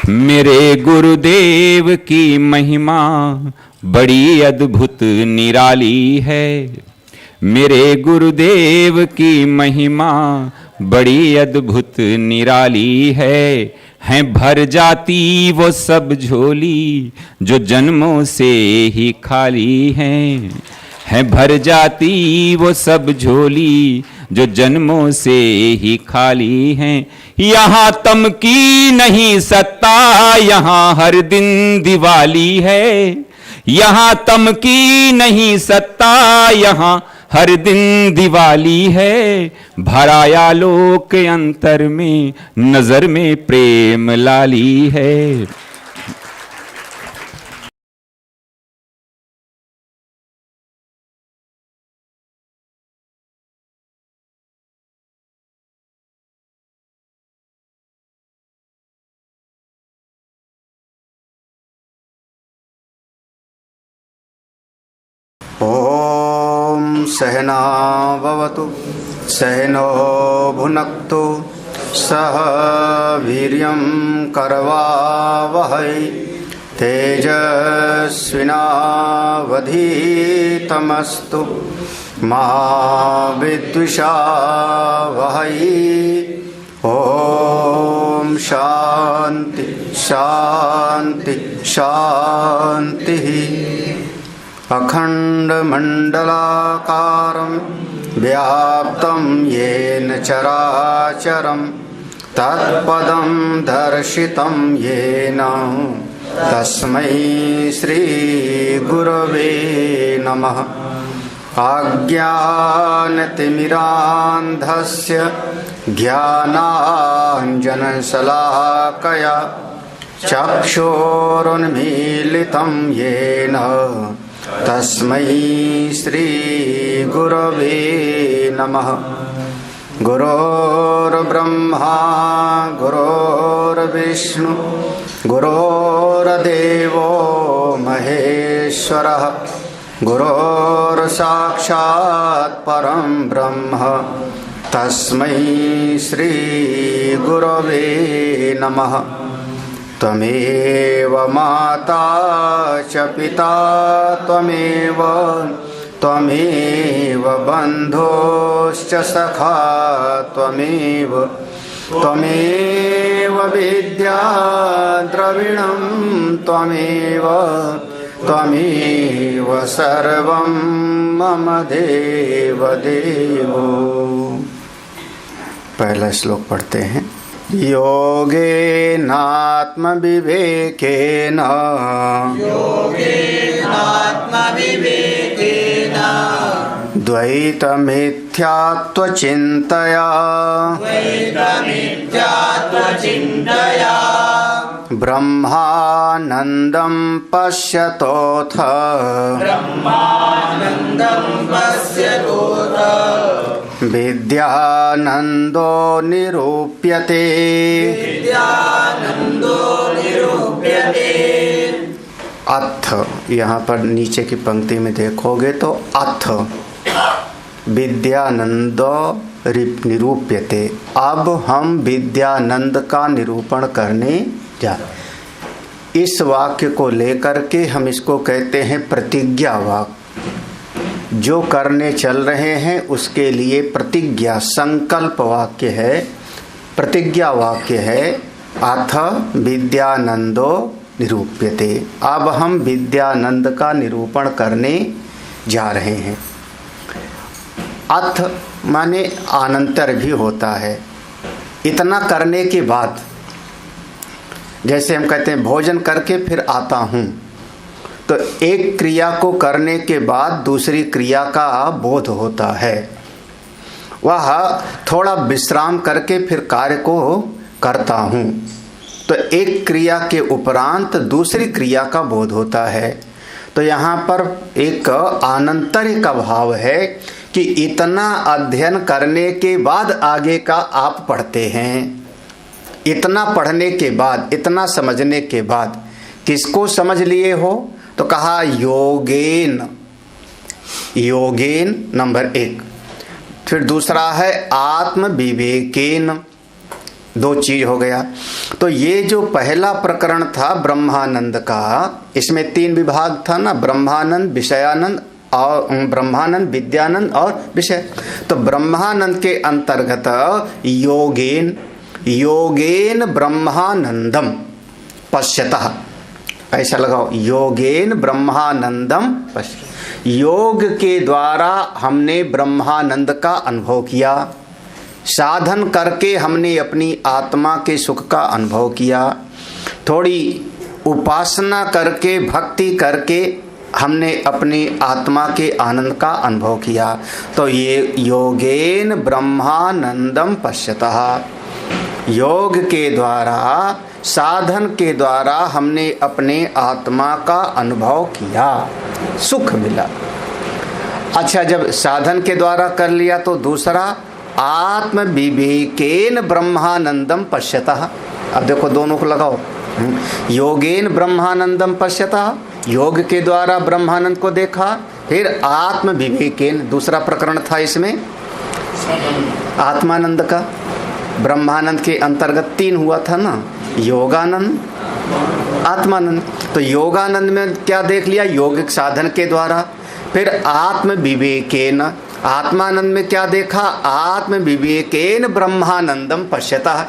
मेरे गुरुदेव की महिमा बड़ी अद्भुत निराली है। मेरे गुरुदेव की महिमा बड़ी अद्भुत निराली है भर जाती वो सब झोली जो जन्मों से ही खाली है भर जाती वो सब झोली जो जन्मों से ही खाली हैं। यहाँ तम की नहीं सत्ता, यहाँ हर दिन दिवाली है। यहाँ तम की नहीं सत्ता, यहाँ हर दिन दिवाली है। भराया लोक अंतर में, नजर में प्रेम लाली है। ओम सहना भवतु सहनो भुनक्तु सह वीर्यं करवावहै तेजस्विनावधीतमस्तु मा विद्विषावहै। ओम शांति शांति शांति। अखण्डमण्डलाकारं व्याप्तं येन चराचरं तत्पदं दर्शितं येन तस्मै श्रीगुरवे नमः। अज्ञानतिमिरान्धस्य ज्ञानाञ्जनशलाकया चक्षुरुन्मीलितं येन तस्मै श्रीगुरवे नमः। गुरोर्ब्रह्मा गुरोर्विष्णु गुरोर्देवो महेश्वरः गुरोर्साक्षात् परं ब्रह्म तस्मै श्रीगुरवे नमः। त्वमेव माता च पिता त्वमेव बन्धुश्च सखा त्वमेव विद्या द्रविणं त्वमेव सर्वं मम देवदेवो। पहला श्लोक पढ़ते हैं। योगेनात्मविवेकेन द्वैतमिथ्यात्वचिन्तया ब्रह्मानन्दं पश्यतोऽथ विद्यानन्दो निरूप्यते। अथ यहाँ पर नीचे की पंक्ति में देखोगे तो अथ विद्यानंदो निरूप्यते। अब हम विद्यानंद का निरूपण करने जा। इस वाक्य को लेकर के हम इसको कहते हैं प्रतिज्ञा वाक्य। जो करने चल रहे हैं उसके लिए प्रतिज्ञा संकल्प वाक्य है, प्रतिज्ञा वाक्य है। अथ विद्यानंदो निरूप्यते। अब हम विद्यानंद का निरूपण करने जा रहे हैं। अथ माने अनंतर भी होता है। इतना करने के बाद, जैसे हम कहते हैं भोजन करके फिर आता हूँ, तो एक क्रिया को करने के बाद दूसरी क्रिया का बोध होता है। वह थोड़ा विश्राम करके फिर कार्य को करता हूँ, तो एक क्रिया के उपरांत दूसरी क्रिया का बोध होता है। तो यहाँ पर एक आनंतर्य का भाव है कि इतना अध्ययन करने के बाद आगे का आप पढ़ते हैं। इतना पढ़ने के बाद, इतना समझने के बाद किसको समझ लिए हो? तो कहा योगेन, योगेन नंबर 1। फिर दूसरा है आत्म विवेकेन, दो चीज हो गया। तो ये जो पहला प्रकरण था ब्रह्मानंद का, इसमें 3 विभाग था ना, ब्रह्मानंद, विषयानंद और ब्रह्मानंद, विद्यानंद और विषय। तो ब्रह्मानंद के अंतर्गत योगेन ब्रह्मानंदम पश्यतः, ऐसा लगाओ, योगेन ब्रह्मानंदम पश्य, योग के द्वारा हमने ब्रह्मानंद का अनुभव किया, साधन करके हमने अपनी आत्मा के सुख का अनुभव किया, थोड़ी उपासना करके भक्ति करके हमने अपनी आत्मा के आनंद का अनुभव किया। तो ये योगेन ब्रह्मानंदम पश्यतः, योग के द्वारा, साधन के द्वारा हमने अपने आत्मा का अनुभव किया, सुख मिला। अच्छा, जब साधन के द्वारा कर लिया तो दूसरा आत्म विवेकेन ब्रह्मानंदम पश्यतः। अब देखो दोनों को लगाओ, योगेन ब्रह्मानंदम पश्यतः, योग के द्वारा ब्रह्मानंद को देखा, फिर आत्म विवेकेन, दूसरा प्रकरण था इसमें आत्मानंद का। ब्रह्मानंद के अंतर्गत 3 हुआ था ना, योगानंद, आत्मानंद। तो योगानंद में क्या देख लिया, योगिक साधन के द्वारा। फिर आत्म विवेकेन, आत्मानंद में क्या देखा, आत्म विवेकेन ब्रह्मानंदम पश्यतः,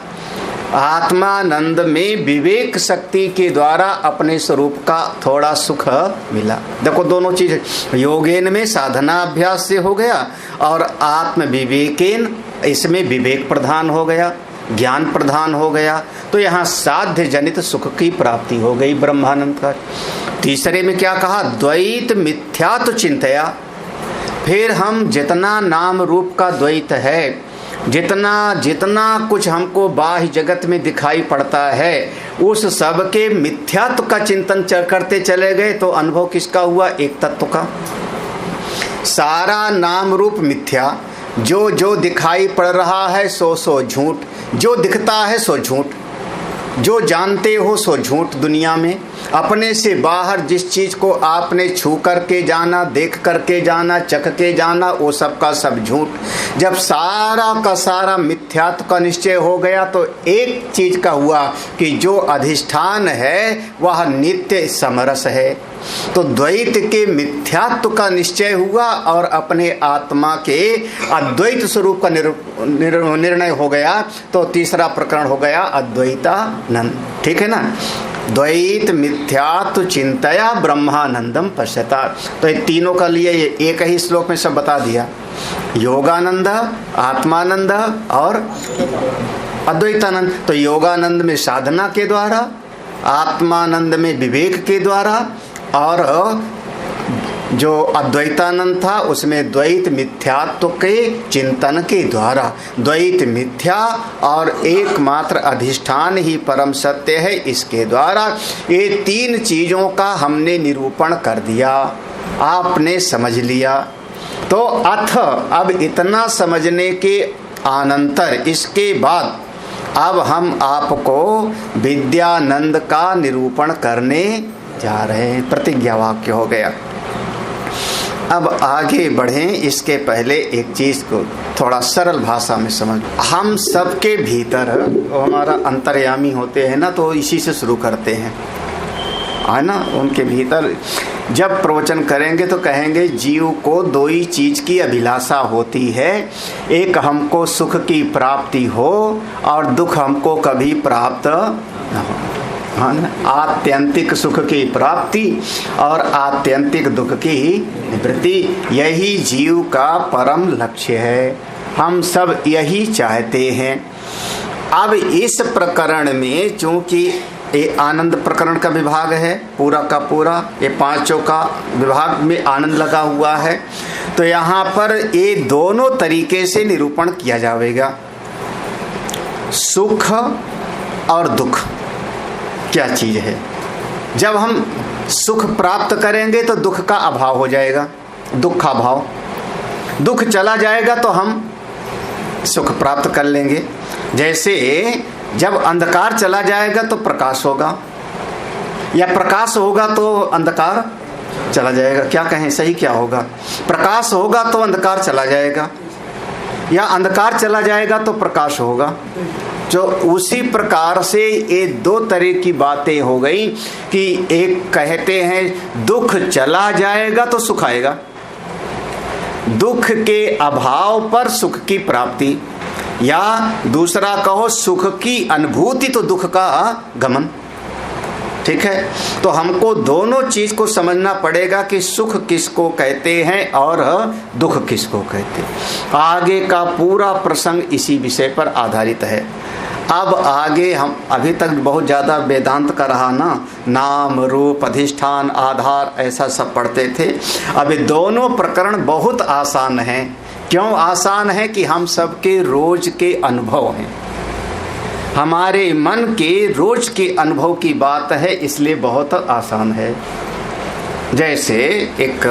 आत्मानंद में विवेक शक्ति के द्वारा अपने स्वरूप का थोड़ा सुख मिला। देखो दोनों चीज, योगेन में साधना अभ्यास से हो गया और आत्म विवेकेन, इसमें विवेक प्रधान हो गया, ज्ञान प्रधान हो गया। तो यहाँ साध्य जनित सुख की प्राप्ति हो गई ब्रह्मानंद का। तीसरे में क्या कहा, द्वैत मिथ्यात्व चिंतया। फिर हम जितना नाम रूप का द्वैत है, जितना कुछ हमको बाह्य जगत में दिखाई पड़ता है, उस सब के मिथ्यात्व का चिंतन करते चले गए तो अनुभव किसका हुआ, एक तत्व का। सारा नाम रूप मिथ्या, जो दिखाई पड़ रहा है सो झूठ, जो दिखता है सो झूठ, जो जानते हो सो झूठ। दुनिया में अपने से बाहर जिस चीज को आपने छू करके जाना, देख करके जाना, चख के जाना, वो सब का सब झूठ। जब सारा का सारा मिथ्यात्व का निश्चय हो गया तो एक चीज का हुआ कि जो अधिष्ठान है वह नित्य समरस है। तो द्वैत के मिथ्यात्व का निश्चय हुआ और अपने आत्मा के अद्वैत स्वरूप का निर्णय हो गया। तो तीसरा प्रकरण हो गया अद्वैतानंद। ठीक है ना, द्वैत मिथ्यात्व चिंतया ब्रह्मानंदम पश्यता। तो ये तीनों का लिए ये एक ही श्लोक में सब बता दिया, योगानंद, आत्मानंद और अद्वैतानंद। तो योगानंद में साधना के द्वारा, आत्मानंद में विवेक के द्वारा, और जो अद्वैतानंद था उसमें द्वैत मिथ्यात्व के चिंतन के द्वारा। द्वैत मिथ्या और एकमात्र अधिष्ठान ही परम सत्य है, इसके द्वारा ये 3 चीजों का हमने निरूपण कर दिया, आपने समझ लिया। तो अथ, अब इतना समझने के अनंतर, इसके बाद अब हम आपको विद्यानंद का निरूपण करने जा रहे हैं। प्रतिज्ञा वाक्य हो गया। अब आगे बढ़ें, इसके पहले एक चीज को थोड़ा सरल भाषा में समझ। हम सबके भीतर, हमारा अंतर्यामी होते हैं ना, तो इसी से शुरू करते हैं, है ना। उनके भीतर जब प्रवचन करेंगे तो कहेंगे जीव को 2 ही चीज की अभिलाषा होती है, एक हमको सुख की प्राप्ति हो और दुख हमको कभी प्राप्त न हो। आत्यंतिक सुख की प्राप्ति और आत्यंतिक दुख की निवृत्ति, यही जीव का परम लक्ष्य है। हम सब यही चाहते हैं। अब इस प्रकरण में चूंकि ये आनंद प्रकरण का विभाग है, पूरा का पूरा ये 5 का विभाग में आनंद लगा हुआ है, तो यहाँ पर ये दोनों तरीके से निरूपण किया जाएगा। सुख और दुख क्या चीज है। जब हम सुख प्राप्त करेंगे तो दुख का अभाव हो जाएगा, दुखाभाव। दुख चला जाएगा तो हम सुख प्राप्त कर लेंगे। जैसे जब अंधकार चला जाएगा तो प्रकाश होगा, या प्रकाश होगा तो अंधकार चला जाएगा। क्या कहें, सही क्या होगा? प्रकाश होगा तो अंधकार चला जाएगा, या अंधकार चला जाएगा तो प्रकाश होगा। जो उसी प्रकार से ये दो तरह की बातें हो गई कि एक कहते हैं दुख चला जाएगा तो सुख आएगा, दुख के अभाव पर सुख की प्राप्ति, या दूसरा कहो सुख की अनुभूति तो दुख का गमन। ठीक है, तो हमको दोनों चीज को समझना पड़ेगा कि सुख किसको कहते हैं और दुख किसको कहते हैं। आगे का पूरा प्रसंग इसी विषय पर आधारित है। अब आगे हम अभी तक बहुत ज़्यादा वेदांत का रहा ना, नाम रूप अधिष्ठान आधार ऐसा सब पढ़ते थे। अब ये दोनों प्रकरण बहुत आसान हैं। क्यों आसान है? कि हम सबके रोज के अनुभव हैं, हमारे मन के रोज के अनुभव की बात है, इसलिए बहुत आसान है। जैसे एक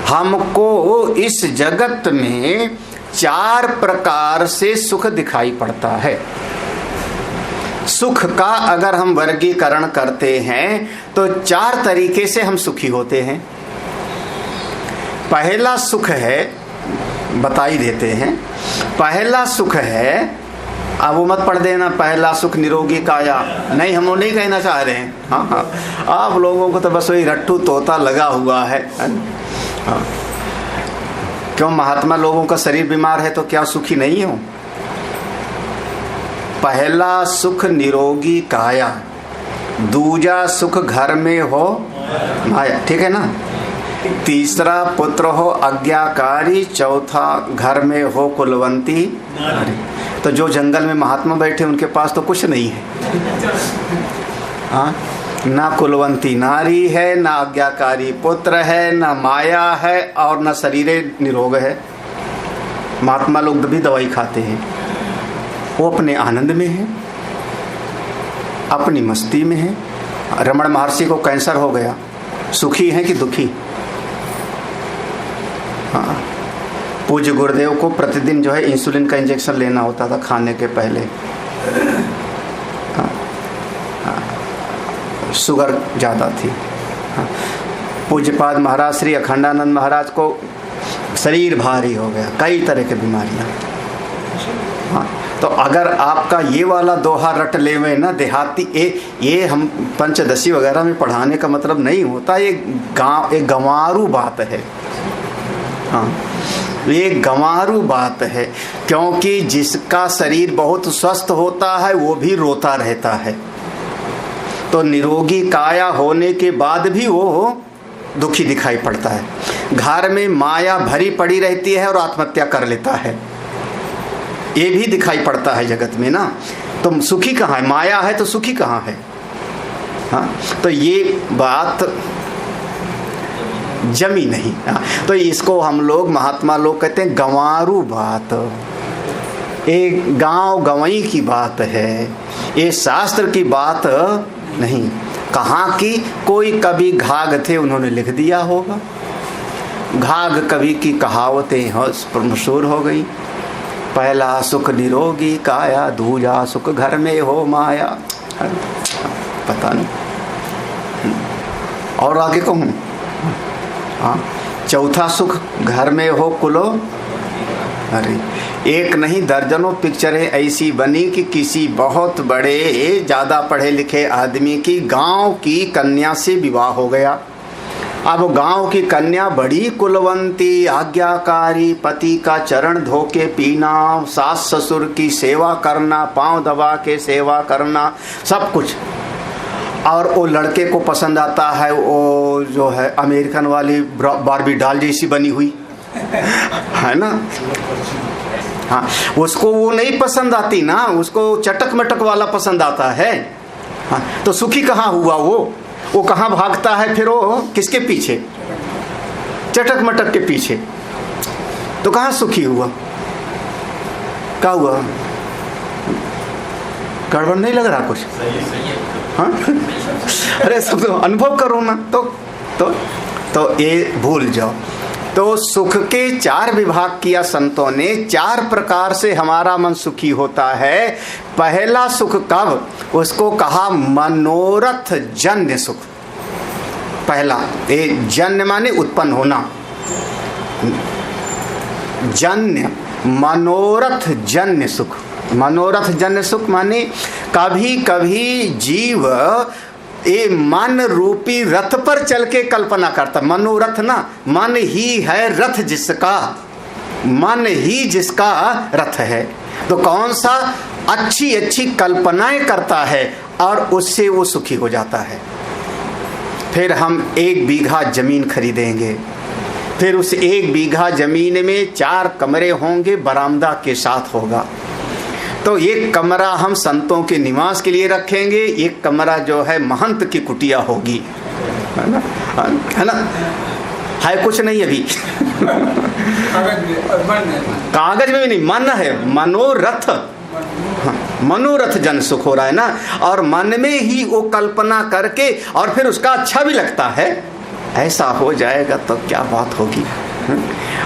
हमको इस जगत में 4 प्रकार से सुख दिखाई पड़ता है। सुख का अगर हम वर्गीकरण करते हैं तो 4 तरीके से हम सुखी होते हैं। पहला सुख है, बता ही देते हैं, पहला सुख है, अब वो मत पढ़ देना, पहला सुख निरोगी काया, नहीं हम वो नहीं कहना चाह रहे हैं। हाँ, आप लोगों को तो बस वही रट्टू तोता लगा हुआ है। हाँ। क्यों महात्मा लोगों का शरीर बीमार है तो क्या सुखी नहीं हो? पहला सुख निरोगी काया, दूजा सुख घर में हो माया, ठीक है ना, तीसरा पुत्र हो आज्ञाकारी, चौथा घर में हो कुलवंती नारी। तो जो जंगल में महात्मा बैठे उनके पास तो कुछ नहीं है, हाँ, ना कुलवंती नारी है, ना आज्ञाकारी पुत्र है, ना माया है और ना शरीरे निरोग है। महात्मा लोग भी दवाई खाते हैं, वो अपने आनंद में है, अपनी मस्ती में है। रमण महर्षि को कैंसर हो गया, सुखी हैं कि दुखी? हाँ, पूज्य गुरुदेव को प्रतिदिन जो है इंसुलिन का इंजेक्शन लेना होता था खाने के पहले। हाँ, हाँ, शुगर ज़्यादा थी। हाँ, पूज्यपाद महाराज श्री अखंडानंद महाराज को शरीर भारी हो गया, कई तरह की बीमारियाँ। हाँ, तो अगर आपका ये वाला दोहा रट ले में ना देहाती, ये हम पंचदशी वगैरह में पढ़ाने का मतलब नहीं होता, ये एक गंवारू बात है। हाँ, ये गंवारू बात है, क्योंकि जिसका शरीर बहुत स्वस्थ होता है वो भी रोता रहता है, तो निरोगी काया होने के बाद भी वो दुखी दिखाई पड़ता है। घर में माया भरी पड़ी रहती है और आत्महत्या कर लेता है, ये भी दिखाई पड़ता है जगत में ना। तो सुखी कहाँ है? माया है तो सुखी कहाँ है? हाँ, तो ये बात जमी नहीं। हाँ, तो इसको हम लोग महात्मा लोग कहते हैं गंवारू बात, एक गांव गंवई की बात है, ये शास्त्र की बात नहीं। कहाँ की? कोई कवि घाघ थे, उन्होंने लिख दिया होगा। घाघ कवि की कहावतें मशहूर हो गई। पहला सुख निरोगी काया, दूजा सुख घर में हो माया। पता नहीं और आगे कहूँ? हाँ, चौथा सुख घर में हो कुलो। अरे एक नहीं दर्जनों पिक्चरें ऐसी बनी कि किसी बहुत बड़े ज़्यादा पढ़े लिखे आदमी की गांव की कन्या से विवाह हो गया। अब गांव की कन्या बड़ी कुलवंती, आज्ञाकारी, पति का चरण धो के पीना, सास ससुर की सेवा करना, पांव दबा के सेवा करना, सब कुछ। और वो लड़के को पसंद आता है, वो जो है अमेरिकन वाली बारबी डॉल जैसी बनी हुई है ना। हाँ, उसको वो नहीं पसंद आती ना, उसको चटक मटक वाला पसंद आता है। हाँ, तो सुखी कहाँ हुआ वो कहाँ भागता है फिर? वो किसके पीछे? चटक मटक के पीछे। तो कहाँ सुखी हुआ? क्या हुआ? गड़बड़ नहीं लग रहा कुछ? हाँ, अरे सब तो अनुभव करो ना। तो ये भूल जाओ। तो सुख के 4 विभाग किया संतों ने। 4 प्रकार से हमारा मन सुखी होता है। पहला सुख कब? उसको कहा मनोरथ जन्य सुख। पहला, ये जन्य माने उत्पन्न होना, जन्य मनोरथ जन्य सुख। मनोरथ जन्य सुख माने कभी कभी जीव ये मन रूपी रथ पर चल के कल्पना करता। मनोरथ ना, मन ही है रथ जिसका, मन ही जिसका रथ है। तो कौन सा अच्छी अच्छी कल्पनाएं करता है और उससे वो सुखी हो जाता है। फिर हम 1 बीघा जमीन खरीदेंगे, फिर उस 1 बीघा जमीन में 4 कमरे होंगे, बरामदा के साथ होगा। तो एक कमरा हम संतों के निवास के लिए रखेंगे, एक कमरा जो है महंत की कुटिया होगी, है ना, है ना, है कुछ नहीं अभी कागज में भी नहीं, मन है, मनोरथ, मनोरथ जन सुख हो रहा है ना। और मन में ही वो कल्पना करके और फिर उसका अच्छा भी लगता है, ऐसा हो जाएगा तो क्या बात होगी।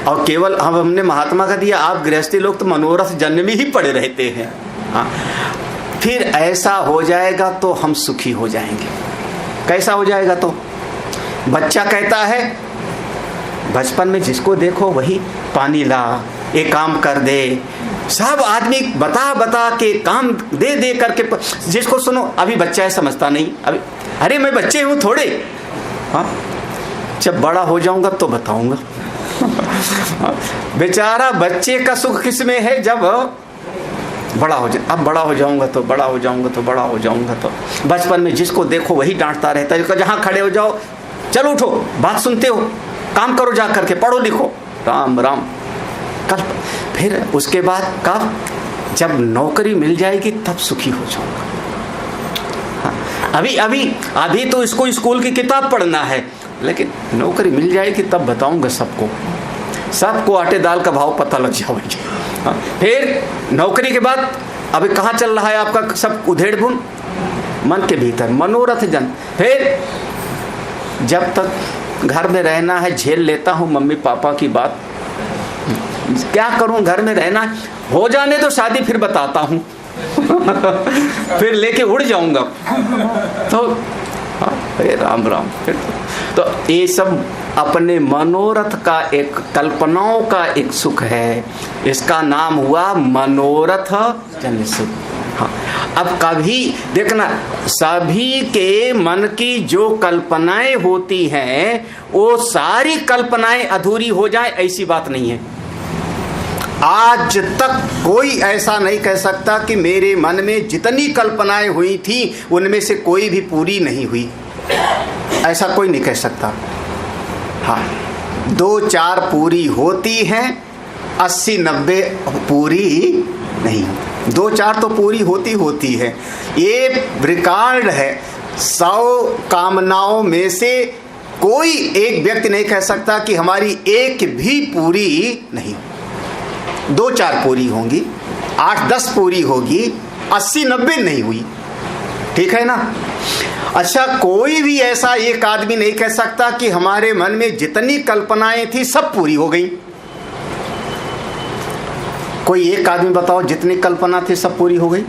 और केवल हमने महात्मा का दिया, आप गृहस्थी लोग तो मनोरथ जन्म में ही पड़े रहते हैं। हाँ, फिर ऐसा हो जाएगा तो हम सुखी हो जाएंगे। कैसा हो जाएगा? तो बच्चा कहता है बचपन में जिसको देखो वही पानी ला, एक काम कर दे, सब आदमी बता बता के काम दे दे करके, जिसको सुनो अभी बच्चा है समझता नहीं, अभी अरे मैं बच्चे हूँ थोड़े, हाँ जब बड़ा हो जाऊंगा तो बताऊंगा। बेचारा बच्चे का सुख किस में है? जब बड़ा हो जाए, अब बड़ा हो जाऊंगा तो बड़ा हो जाऊंगा तो बड़ा हो जाऊंगा। तो बचपन में जिसको देखो वही डांटता रहता है, जहाँ खड़े हो जाओ, चलो उठो, बात सुनते हो, काम करो, जा करके पढ़ो लिखो, राम राम। कल फिर उसके बाद कब? जब नौकरी मिल जाएगी तब सुखी हो जाऊंगा। हाँ, अभी तो इसको स्कूल की किताब पढ़ना है, लेकिन नौकरी मिल जाएगी तब बताऊंगा सबको आटे दाल का भाव पता लग जाएगा। हाँ, फिर नौकरी के बाद अभी कहाँ चल रहा है आपका सब उधेड़ बुन? मन के भीतर, मनोरथ जन। फिर जब तक घर में रहना है झेल लेता हूँ मम्मी पापा की बात, क्या करूँ, घर में रहना हो जाने तो शादी फिर बताता हूँ फिर लेके उड़ जाऊंगा। तो राम राम। तो ये सब अपने मनोरथ का एक, कल्पनाओं का एक सुख है, इसका नाम हुआ मनोरथ जन्य सुख। हाँ, अब कभी देखना, सभी के मन की जो कल्पनाएं होती हैं वो सारी कल्पनाएं अधूरी हो जाए ऐसी बात नहीं है। आज तक कोई ऐसा नहीं कह सकता कि मेरे मन में जितनी कल्पनाएं हुई थी उनमें से कोई भी पूरी नहीं हुई, ऐसा कोई नहीं कह सकता। हाँ, 2-4 पूरी होती हैं, 80-90 पूरी नहीं होती। 2-4 तो पूरी होती है। ये रिकॉर्ड है, 100 कामनाओं में से कोई एक व्यक्ति नहीं कह सकता कि हमारी एक भी पूरी नहीं। 2-4 पूरी होंगी, 8-10 पूरी होगी, 80-90 नहीं हुई, ठीक है ना। अच्छा, कोई भी ऐसा एक आदमी नहीं कह सकता कि हमारे मन में जितनी कल्पनाएं थी सब पूरी हो गई। कोई एक आदमी बताओ जितनी कल्पना थी सब पूरी हो गई?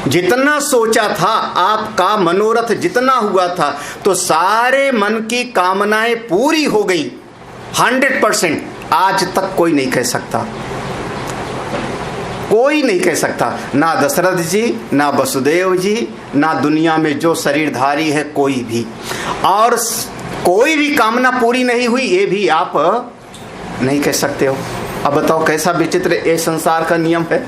जितना सोचा था, आपका मनोरथ जितना हुआ था, तो सारे मन की कामनाएं पूरी हो गई 100%। आज तक कोई नहीं कह सकता, कोई नहीं कह सकता, ना दशरथ जी, ना वसुदेव जी, ना दुनिया में जो शरीरधारी है कोई भी। और कोई भी कामना पूरी नहीं हुई ये भी आप नहीं कह सकते हो। अब बताओ कैसा विचित्र ये संसार का नियम है।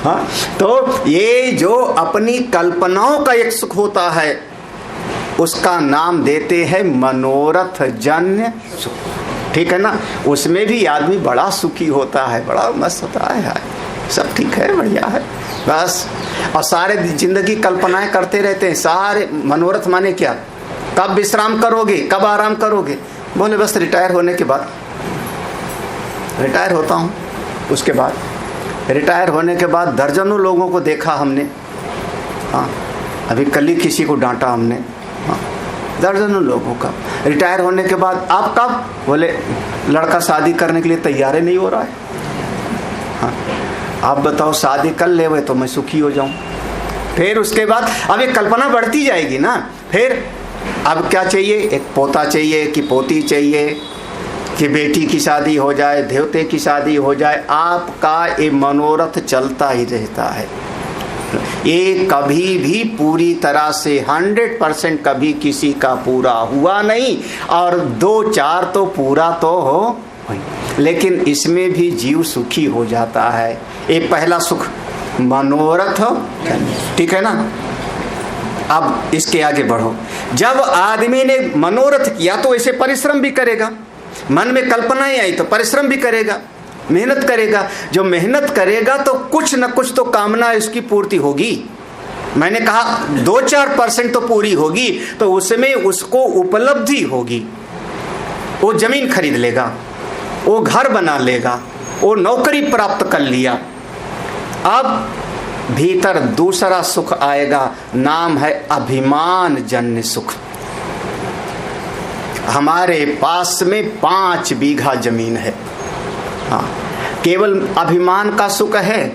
हाँ, तो ये जो अपनी कल्पनाओं का एक सुख होता है उसका नाम देते हैं मनोरथ जन्य सुख, ठीक है ना। उसमें भी आदमी बड़ा सुखी होता है, बड़ा मस्त होता है, सब ठीक है, बढ़िया है बस। और सारे जिंदगी कल्पनाएं करते रहते हैं। सारे मनोरथ माने क्या? कब विश्राम करोगे, कब आराम करोगे? बोले बस रिटायर होने के बाद। रिटायर होता हूँ, उसके बाद रिटायर होने के बाद दर्जनों लोगों को देखा हमने। हाँ, अभी कल ही किसी को डांटा हमने। हाँ, दर्जनों लोगों का रिटायर होने के बाद आप कब? बोले लड़का शादी करने के लिए तैयार ही नहीं हो रहा है। हाँ, आप बताओ शादी कर ले तो मैं सुखी हो जाऊं। फिर उसके बाद अब एक कल्पना बढ़ती जाएगी ना। फिर अब क्या चाहिए? एक पोता चाहिए कि पोती चाहिए कि बेटी की शादी हो जाए, देवते की शादी हो जाए, आपका ये मनोरथ चलता ही रहता है। ये कभी भी पूरी तरह से 100% कभी किसी का पूरा हुआ नहीं, और 2-4 तो पूरा तो हो, लेकिन इसमें भी जीव सुखी हो जाता है। ये पहला सुख मनोरथ, ठीक है ना। अब इसके आगे बढ़ो। जब आदमी ने मनोरथ किया तो ऐसे परिश्रम भी करेगा, मन में कल्पनाएं आई तो परिश्रम भी करेगा, मेहनत करेगा। जो मेहनत करेगा तो कुछ न कुछ तो कामना इसकी पूर्ति होगी। मैंने कहा 2-4% तो पूरी होगी, तो उसमें उसको उपलब्धि होगी। वो जमीन खरीद लेगा, वो घर बना लेगा, वो नौकरी प्राप्त कर लिया। अब भीतर दूसरा सुख आएगा, नाम है अभिमान जन्य सुख। हमारे पास में 5 बीघा जमीन है, हाँ, केवल अभिमान का सुख है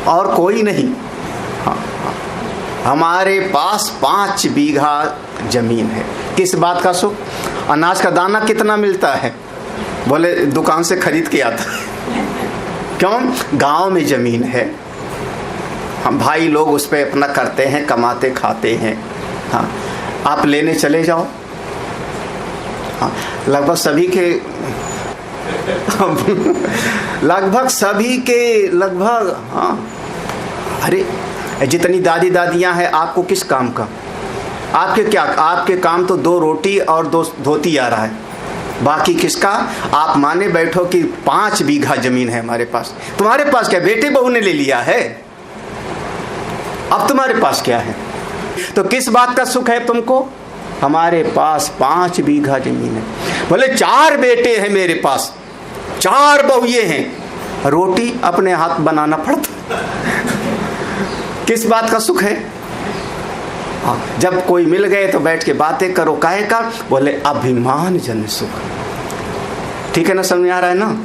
और कोई नहीं। हाँ, हमारे पास 5 बीघा जमीन है। किस बात का सुख? अनाज का दाना कितना मिलता है? बोले दुकान से खरीद के आता। क्यों? गांव में जमीन है, हम भाई लोग उस पर अपना करते हैं, कमाते खाते हैं। हाँ, आप लेने चले जाओ, हाँ, लगभग सभी के लगभग हाँ, अरे जितनी दादी दादियां हैं, आपको किस काम का? आपके काम तो 2 रोटी और 2 धोती आ रहा है, बाकी किसका? आप माने बैठो कि 5 बीघा जमीन है हमारे पास। तुम्हारे पास क्या? बेटे बहू ने ले लिया है, अब तुम्हारे पास क्या है? तो किस बात का सुख है तुमको? हमारे पास 5 बीघा जमीन है। बोले 4 बेटे हैं मेरे पास, 4 बहुए हैं, रोटी अपने हाथ बनाना पड़ता। किस बात का सुख है? जब कोई मिल गए तो बैठ के बातें करो, काहे का? बोले अभिमान जन सुख। ठीक है ना, समझ आ रहा है ना?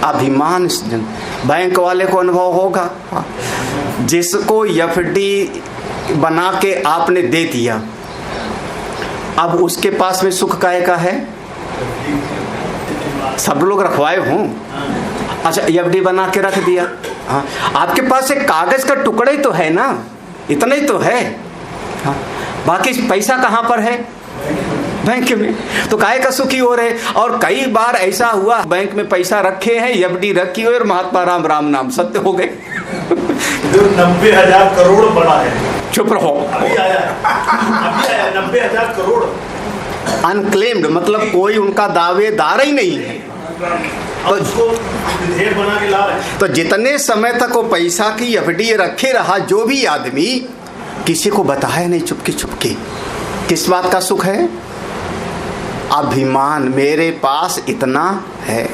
अभिमान जन। बैंक वाले को अनुभव होगा, जिसको एफडी बना के आपने दे दिया, अब उसके पास में सुख काहे का है? सब लोग रखवाए हों, अच्छा एफडी बना के रख दिया, हाँ, आपके पास एक कागज का टुकड़ा ही तो है ना, इतना ही तो है, हाँ, बाकी पैसा कहाँ पर है? बैंक में। तो काहे का सुखी हो रहे? और कई बार ऐसा हुआ, बैंक में पैसा रखे हैं, एफडी रखी हुई, और महात्मा राम राम नाम सत्य हो गए। जो 90,000 करोड़ बना है, चुप रहो, अभी आया 90,000 करोड़ अनक्लेम्ड, मतलब कोई उनका दावेदार ही नहीं है, तो उसको विधेयक बना के ला रहे। तो जितने समय तक वो पैसा की एफडी रखे रहा, जो भी आदमी, किसी को बताया नहीं, चुपके चुपके। किस बात का सुख है? अभिमान, मेरे पास इतना है,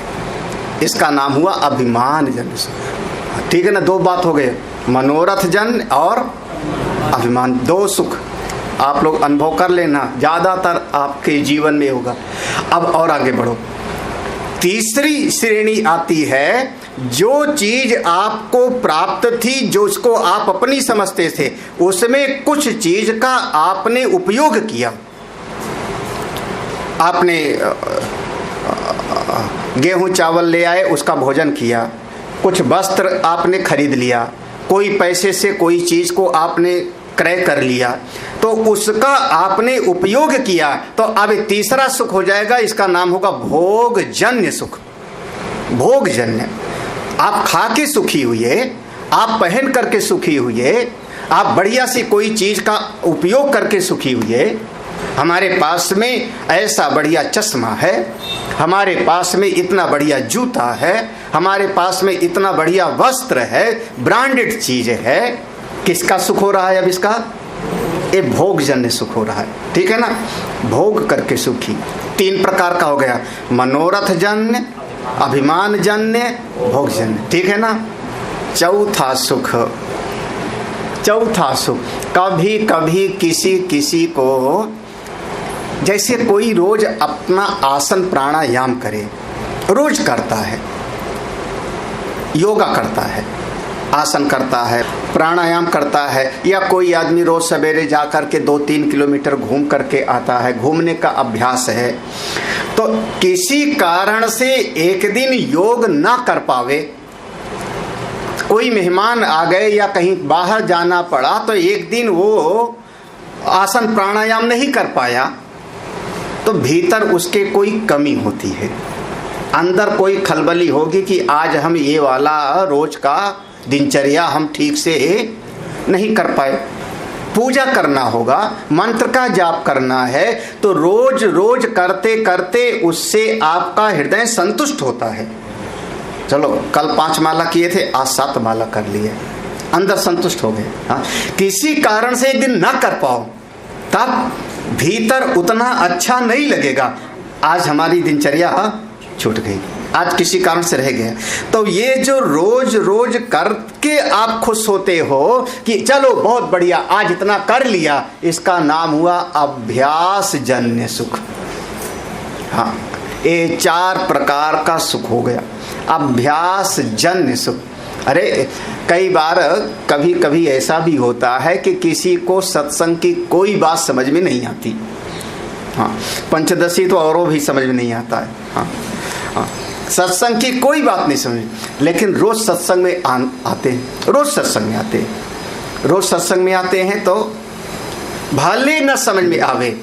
इसका नाम हुआ अभिमान जन सुख। ठीक है ना, 2 बात हो गए, मनोरथ जन और अभिमान, 2 सुख आप लोग अनुभव कर लेना, ज्यादातर आपके जीवन में होगा। अब और आगे बढ़ो। तीसरी श्रेणी आती है, जो चीज आपको प्राप्त थी, जो उसको आप अपनी समझते थे, उसमें कुछ चीज का आपने उपयोग किया। आपने गेहूं चावल ले आए, उसका भोजन किया, कुछ वस्त्र आपने खरीद लिया, कोई पैसे से कोई चीज को आपने क्रय कर लिया, तो उसका आपने उपयोग किया। तो अब तीसरा सुख हो जाएगा, इसका नाम होगा भोगजन्य सुख। भोगजन्य, आप खा के सुखी हुए, आप पहन करके सुखी हुए, आप बढ़िया सी कोई चीज का उपयोग करके सुखी हुए। हमारे पास में ऐसा बढ़िया चश्मा है, हमारे पास में इतना बढ़िया जूता है, हमारे पास में इतना बढ़िया वस्त्र है, ब्रांडेड चीज है। किसका सुख हो रहा है? अब इसका ये भोगजन्य सुख हो रहा है। ठीक है ना, भोग करके सुखी। 3 प्रकार का हो गया, मनोरथ जन्य, अभिमान जन्य, भोगजन्य। ठीक है ना। चौथा सुख, कभी कभी किसी को, जैसे कोई रोज अपना आसन प्राणायाम करे, रोज करता है, योगा करता है, आसन करता है, प्राणायाम करता है, या कोई आदमी रोज सवेरे जा कर के 2-3 किलोमीटर घूम करके आता है, घूमने का अभ्यास है, तो किसी कारण से एक दिन योग ना कर पावे, कोई मेहमान आ गए या कहीं बाहर जाना पड़ा तो एक दिन वो आसन प्राणायाम नहीं कर पाया, तो भीतर उसके कोई कमी होती है, अंदर कोई खलबली होगी कि आज हम ये वाला रोज का दिनचर्या हम ठीक से नहीं कर पाए। पूजा करना होगा, मंत्र का जाप करना है, तो रोज रोज करते करते उससे आपका हृदय संतुष्ट होता है। चलो कल 5 माला किए थे, आज 7 माला कर लिए, अंदर संतुष्ट हो गए। हाँ, किसी कारण से एक दिन ना कर पाओ तब भीतर उतना अच्छा नहीं लगेगा, आज हमारी दिनचर्या छूट गई, आज किसी कारण से रह गया। तो ये जो रोज रोज करके आप खुश होते हो कि चलो बहुत बढ़िया आज इतना कर लिया, इसका नाम हुआ अभ्यास जन्य सुख। हाँ, ये 4 प्रकार का सुख हो गया, अभ्यास जन्य सुख। अरे कई बार कभी कभी ऐसा भी होता है कि किसी को सत्संग की कोई बात समझ में नहीं आती। हाँ, पंचदशी तो औरों भी समझ में नहीं आता है। हाँ, हाँ, सत्संग की कोई बात नहीं समझ, लेकिन रोज सत्संग में आते हैं, रोज सत्संग में आते हैं, रोज सत्संग में आते हैं, तो भले न समझ में आवे,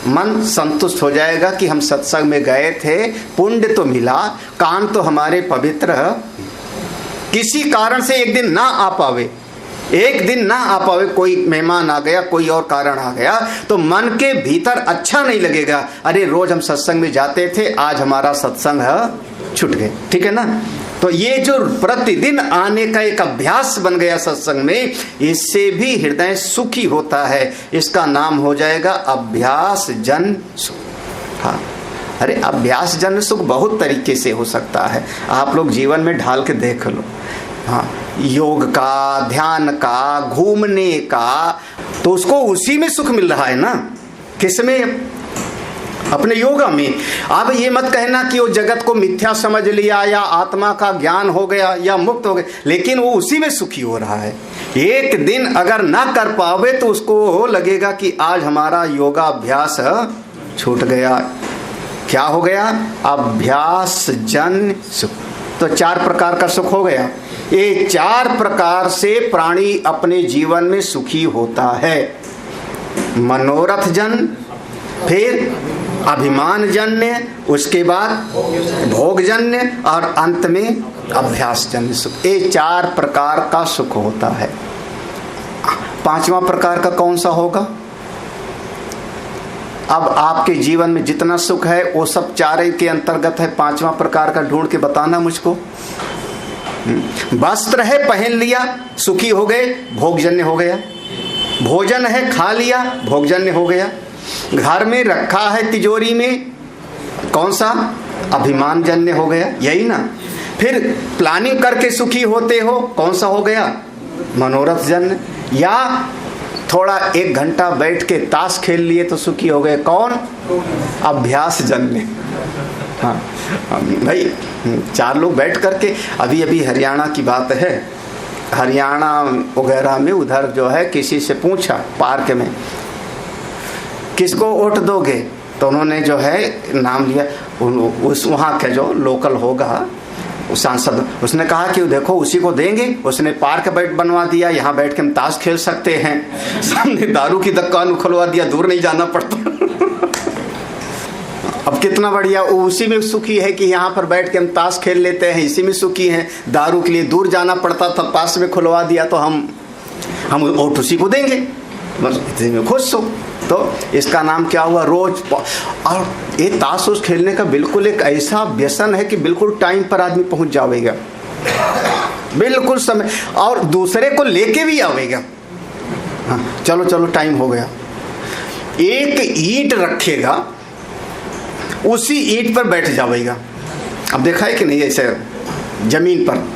मन संतुष्ट हो जाएगा कि हम सत्संग में गए थे, पुण्य तो मिला, कान तो हमारे पवित्र। किसी कारण से एक दिन ना आ पावे, एक दिन ना आ पावे, कोई मेहमान आ गया, कोई और कारण आ गया, तो मन के भीतर अच्छा नहीं लगेगा। अरे रोज हम सत्संग में जाते थे, आज हमारा सत्संग छूट गए। ठीक है ना? तो ये जो प्रतिदिन आने का एक अभ्यास बन गया सत्संग में, इससे भी हृदय सुखी होता है। इसका नाम हो जाएगा अभ्यास जन सुख। हाँ, अरे अभ्यास जन सुख बहुत तरीके से हो सकता है, आप लोग जीवन में ढाल के देख लो। हाँ, योग का, ध्यान का, घूमने का, तो उसको उसी में सुख मिल रहा है ना। किसमें? अपने योगा में। अब ये मत कहना कि वो जगत को मिथ्या समझ लिया या आत्मा का ज्ञान हो गया या मुक्त हो गए, लेकिन वो उसी में सुखी हो रहा है। एक दिन अगर ना कर पावे तो उसको लगेगा कि आज हमारा योगा अभ्यास छूट गया। क्या हो गया? अभ्यास जन सुख। तो 4 प्रकार का सुख हो गया। ये 4 प्रकार से प्राणी अपने जीवन में सुखी होता है। मनोरथ जन, फिर अभिमान जन्य, उसके बाद भोग जन्य, और अंत में अभ्यास जन्य सुख। ये 4 प्रकार का सुख होता है। 5वां प्रकार का कौन सा होगा? अब आपके जीवन में जितना सुख है वो सब 4 के अंतर्गत है। 5वां प्रकार का ढूंढ के बताना मुझको। वस्त्र है, पहन लिया, सुखी हो गए, भोगजन्य हो गया। भोजन है, खा लिया, भोगजन्य हो गया। घर में रखा है तिजोरी में, कौन सा? अभिमान जन्य हो गया, यही ना। फिर प्लानिंग करके सुखी होते हो, कौन सा हो गया? मनोरथ जन्य। या थोड़ा 1 घंटा बैठ के ताश खेल लिए तो सुखी हो गए, कौन? अभ्यास जन्य। हाँ भाई, 4 लोग बैठ करके, अभी हरियाणा की बात है, हरियाणा वगैरह में उधर जो है किसी से पूछा पार्क में, किसको वोट दोगे? तो उन्होंने जो है नाम लिया, उस वहाँ के जो लोकल होगा सांसद, उसने कहा कि देखो उसी को देंगे। उसने पार्क बनवा दिया, यहाँ बैठ के हम ताश खेल सकते हैं। सामने दारू की दुकान खुलवा दिया, दूर नहीं जाना पड़ता। अब कितना बढ़िया, वो उसी में सुखी है कि यहाँ पर बैठ के हम ताश खेल लेते हैं, इसी में सुखी हैं। दारू के लिए दूर जाना पड़ता था, पास में खुलवा दिया तो हम वोट उसी को देंगे, बस इतने में खुश हो। तो इसका नाम क्या हुआ? रोज। और ये ताश उस खेलने का बिल्कुल एक ऐसा व्यसन है कि बिल्कुल टाइम पर आदमी पहुंच जाएगा, बिल्कुल समय, और दूसरे को लेके भी आवेगा। हाँ, चलो चलो टाइम हो गया। एक ईंट रखेगा, उसी ईंट पर बैठ जाएगा। अब देखा है कि नहीं, ऐसे जमीन पर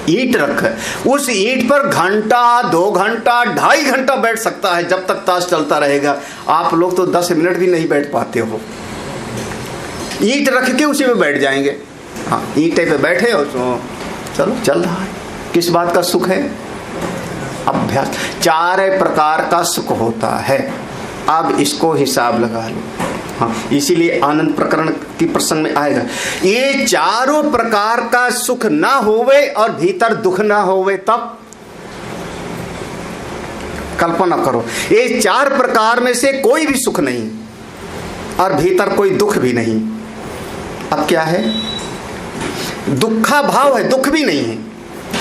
ईंट रखा है, उस ईंट पर घंटा, 2 घंटा, 2.5 घंटा बैठ सकता है, जब तक ताश चलता रहेगा। आप लोग तो 10 मिनट भी नहीं बैठ पाते हो। ईंट रख के उसी में बैठ जाएंगे। हाँ, ईंटे पे बैठे और चलो चल रहा है, किस बात का सुख है? अभ्यास। 4 प्रकार का सुख होता है। अब इसको हिसाब लगा लो। हाँ, इसीलिए आनंद प्रकरण की प्रसंग में आएगा। ये चारों प्रकार का सुख ना होवे और भीतर दुख ना होवे, तब कल्पना करो, ये 4 प्रकार में से कोई भी सुख नहीं और भीतर कोई दुख भी नहीं। अब क्या है? दुखा भाव है, दुख भी नहीं है,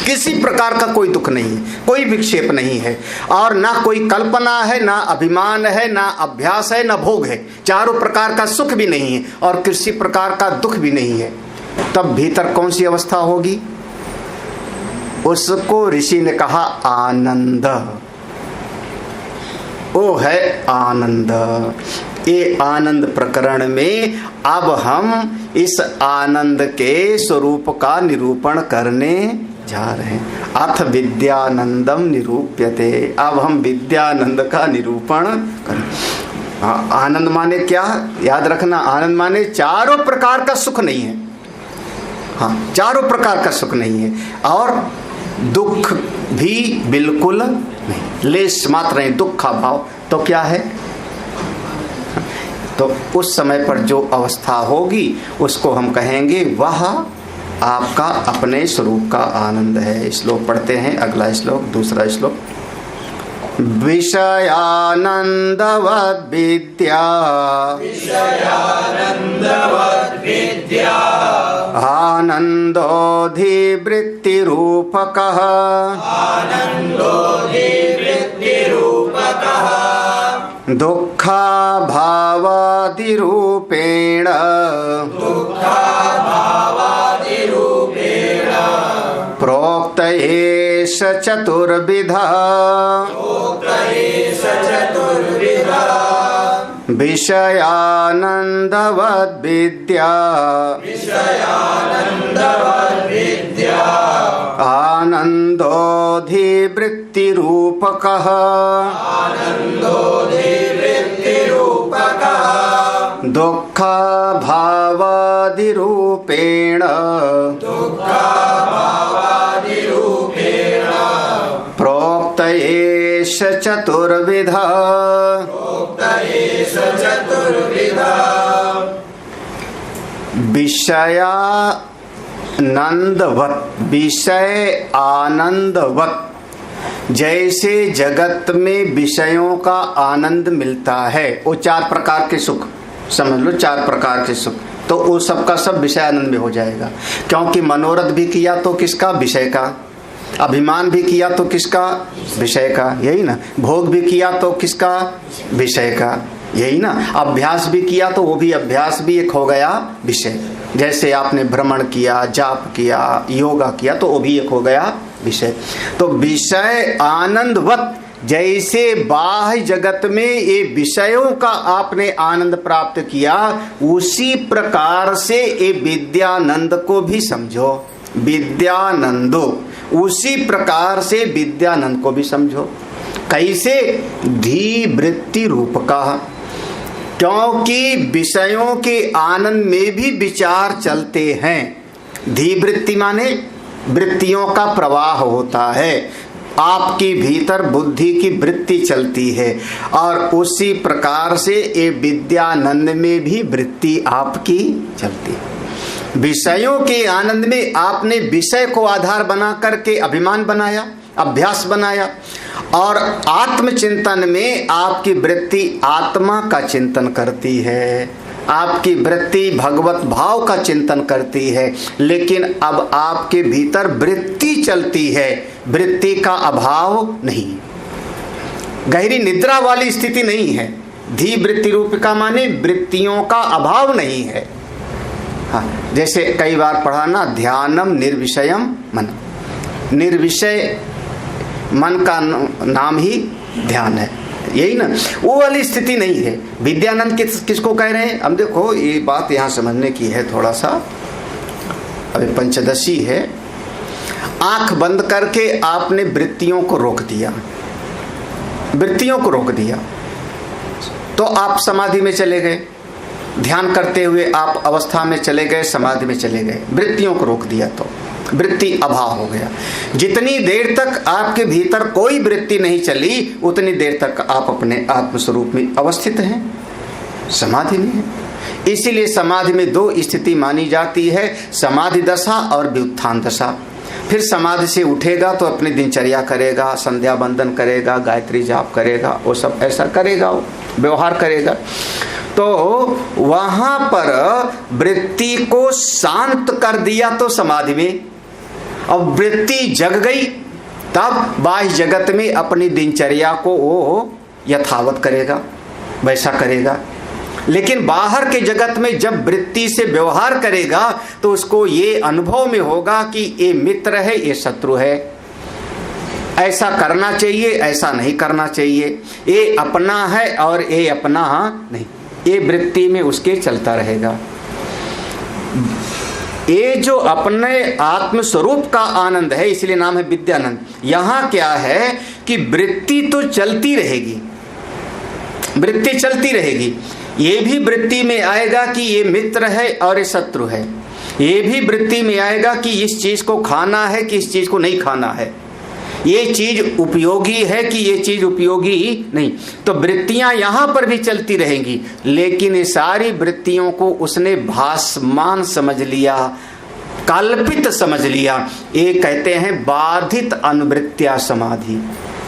किसी प्रकार का कोई दुख नहीं है, कोई विक्षेप नहीं है, और ना कोई कल्पना है, ना अभिमान है, ना अभ्यास है, ना भोग है। चारों प्रकार का सुख भी नहीं है और किसी प्रकार का दुख भी नहीं है। तब भीतर कौन सी अवस्था होगी? उसको ऋषि ने कहा आनंद। वो है आनंद। ये आनंद प्रकरण में अब हम इस आनंद के स्वरूप का निरूपण करने जा रहे हैं। अथ विद्यानंदम निरूप्यते। अब हम विद्यानंद का निरूपण करें। आनंद माने क्या? याद रखना, आनंद माने चारों प्रकार का सुख नहीं है। हाँ, चारों प्रकार का सुख नहीं है और दुख भी बिल्कुल नहीं, लेश मात्र नहीं, दुख का भाव। तो क्या है? तो उस समय पर जो अवस्था होगी उसको हम कहेंगे वह आपका अपने स्वरूप का आनंद है। श्लोक पढ़ते हैं, अगला श्लोक, दूसरा श्लोक। विषयानंदवद विद्या आनंदोधिवृत्तिरूपकः दुःखाभावादिरूपेण प्रोक्त एष चतुर्विधा विषयानंदवद विद्या आनंदोधिवृत्तिरूपकः दुःखाभावादिरूपेण प्रोक्त एष चतुर्विधा विषयानंदवत। विषय आनंदवत, जैसे जगत में विषयों का आनंद मिलता है, वो 4 प्रकार के सुख समझ लो, 4 प्रकार के सुख, तो वो सबका सब विषय आनंद में हो जाएगा। क्योंकि मनोरथ भी किया तो किसका? विषय का। अभिमान भी किया तो किसका? विषय का, यही ना। भोग भी किया तो किसका? विषय का, यही ना। अभ्यास भी किया तो वो भी, अभ्यास भी एक हो गया विषय। जैसे आपने भ्रमण किया, जाप किया, योगा किया, तो वो भी एक हो गया विषय। तो विषय आनंदवत, जैसे बाह्य जगत में ये विषयों का आपने आनंद प्राप्त किया, उसी प्रकार से ये विद्यानंद को भी समझो। विद्यानंदो, उसी प्रकार से विद्यानंद को भी समझो। कैसे? धीवृत्ति रूप का। क्योंकि विषयों के आनंद में भी विचार चलते हैं। धीवृत्ति माने वृत्तियों का प्रवाह होता है, आपकी भीतर बुद्धि की वृत्ति चलती है, और उसी प्रकार से ये विद्यानंद में भी वृत्ति आपकी चलती है। विषयों के आनंद में आपने विषय को आधार बना करके अभिमान बनाया, अभ्यास बनाया, और आत्मचिंतन में आपकी वृत्ति आत्मा का चिंतन करती है, आपकी वृत्ति भगवत भाव का चिंतन करती है। लेकिन अब आपके भीतर वृत्ति चलती है, वृत्ति का अभाव नहीं, गहरी निद्रा वाली स्थिति नहीं है। धी वृत्ति रूप का माने वृत्तियों का अभाव नहीं है। हाँ, जैसे कई बार पढ़ा ना, ध्यानम निर्विषयम मन। निर्विषय मन का नाम ही ध्यान है, यही ना। वो वाली स्थिति नहीं है। विद्यानंद किसको कह रहे हैं? अब देखो, ये बात यहाँ समझने की है थोड़ा सा। अभी पंचदशी है, आंख बंद करके आपने वृत्तियों को रोक दिया, वृत्तियों को रोक दिया, तो आप समाधि में चले गए। ध्यान करते हुए आप अवस्था में चले गए, समाधि में चले गए, वृत्तियों को रोक दिया। तो वृत्ति अभाव हो गया। जितनी देर तक आपके भीतर कोई वृत्ति नहीं चली, उतनी देर तक आप अपने आत्मस्वरूप में अवस्थित हैं, समाधि में हैं। इसीलिए समाधि में दो स्थिति मानी जाती है, समाधि दशा और व्युत्थान दशा। फिर समाधि से उठेगा तो अपनी दिनचर्या करेगा, संध्या बंदन करेगा, गायत्री जाप करेगा, वो सब ऐसा करेगा, वो व्यवहार करेगा। तो वहां पर वृत्ति को शांत कर दिया तो समाधि में, अब वृत्ति जग गई तब बाह्य जगत में अपनी दिनचर्या को वो यथावत करेगा, वैसा करेगा। लेकिन बाहर के जगत में जब वृत्ति से व्यवहार करेगा तो उसको ये अनुभव में होगा कि ये मित्र है, ये शत्रु है, ऐसा करना चाहिए, ऐसा नहीं करना चाहिए, ये अपना है और ये अपना नहीं, ये वृत्ति में उसके चलता रहेगा। ये जो अपने आत्म स्वरूप का आनंद है, इसलिए नाम है विद्यानंद। यहां क्या है कि वृत्ति तो चलती रहेगी, वृत्ति चलती रहेगी। ये भी वृत्ति में आएगा कि ये मित्र है और ये शत्रु है, ये भी वृत्ति में आएगा कि इस चीज को खाना है कि इस चीज को नहीं खाना है, ये चीज उपयोगी है कि ये चीज उपयोगी नहीं। तो वृत्तियां यहां पर भी चलती रहेंगी, लेकिन ये सारी वृत्तियों को उसने भासमान समझ लिया, कल्पित समझ लिया। ये कहते हैं बाधित अनुवृत्त्या समाधि।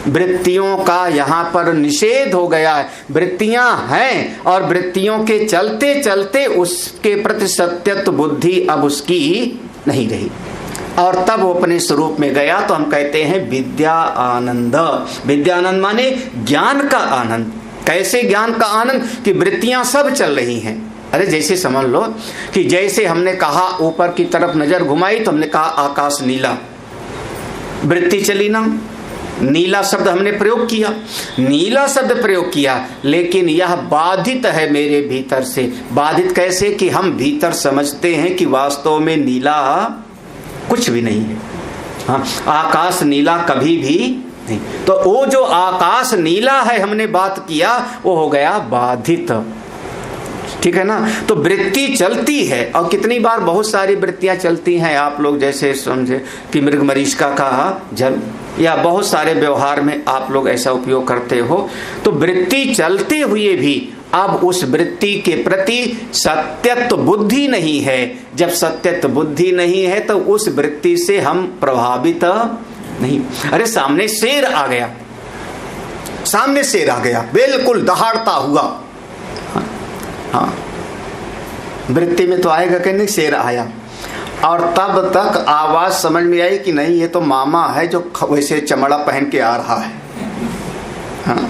वृत्तियों का यहाँ पर निषेध हो गया है। वृत्तियां हैं और वृत्तियों के चलते चलते उसके प्रति सत्यत्व बुद्धि अब उसकी नहीं रही, और तब वो अपने स्वरूप में गया। तो हम कहते हैं विद्या आनंद। विद्यानंद माने ज्ञान का आनंद। कैसे ज्ञान का आनंद? कि वृत्तियां सब चल रही हैं। अरे जैसे समझ लो कि जैसे हमने कहा ऊपर की तरफ नजर घुमाई तो हमने कहा आकाश नीला, वृत्ति चली ना, नीला शब्द हमने प्रयोग किया, नीला शब्द प्रयोग किया, लेकिन यह बाधित है मेरे भीतर से। बाधित कैसे? कि हम भीतर समझते हैं कि वास्तव में नीला कुछ भी नहीं है। हाँ, आकाश नीला कभी भी नहीं। तो वो जो आकाश नीला है हमने बात किया, वो हो गया बाधित। ठीक है ना? तो वृत्ति चलती है, और कितनी बार बहुत सारी वृत्तियां चलती हैं। आप लोग जैसे समझे कि मृग मरीचिका का जल, या बहुत सारे व्यवहार में आप लोग ऐसा उपयोग करते हो। तो वृत्ति चलते हुए भी अब उस वृत्ति के प्रति सत्यत्व बुद्धि नहीं है। जब सत्यत्व बुद्धि नहीं है तो उस वृत्ति से हम प्रभावित नहीं। अरे सामने शेर आ गया, सामने शेर आ गया, बिल्कुल दहाड़ता हुआ। हाँ, वृत्ति में तो आएगा कि नहीं, शेर आया, और तब तक आवाज समझ में आई कि नहीं ये तो मामा है जो वैसे चमड़ा पहन के आ रहा है। हाँ,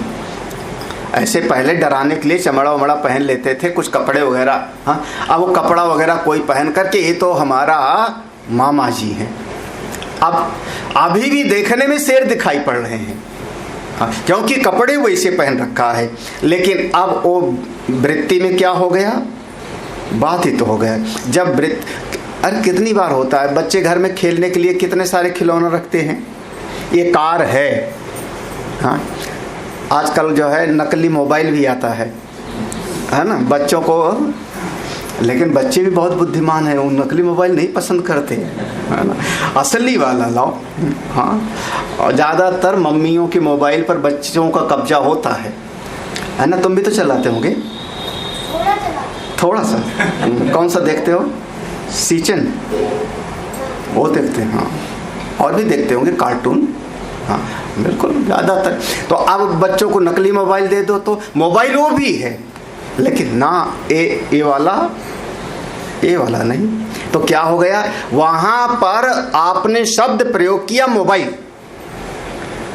ऐसे पहले डराने के लिए चमड़ा वमड़ा पहन लेते थे, कुछ कपड़े वगैरह। हाँ, अब वो कपड़ा वगैरह कोई पहन करके ये तो हमारा मामा जी है। अब अभी भी देखने में शेर दिखाई पड़ रहे हैं, हाँ, क्योंकि कपड़े वैसे पहन रखा है। लेकिन अब वो वृत्ति में क्या हो गया? बाधित हो गया। जब वृत्ति, अरे कितनी बार होता है, बच्चे घर में खेलने के लिए कितने सारे खिलौने रखते हैं। ये कार है, हाँ, आजकल जो है नकली मोबाइल भी आता है ना बच्चों को। लेकिन बच्चे भी बहुत बुद्धिमान है, वो नकली मोबाइल नहीं पसंद करते, है ना, असली वाला लाओ। हाँ, और ज़्यादातर मम्मियों के मोबाइल पर बच्चों का कब्जा होता है ना। तुम भी तो चलाते होंगे थोड़ा सा। कौन सा देखते हो? सीचन, वो देखते हैं। हाँ, और भी देखते होंगे कार्टून। हाँ बिल्कुल, ज़्यादातर। तो अब बच्चों को नकली मोबाइल दे दो तो मोबाइल वो भी है, लेकिन ना ये वाला नहीं। तो क्या हो गया? वहां पर आपने शब्द प्रयोग किया मोबाइल,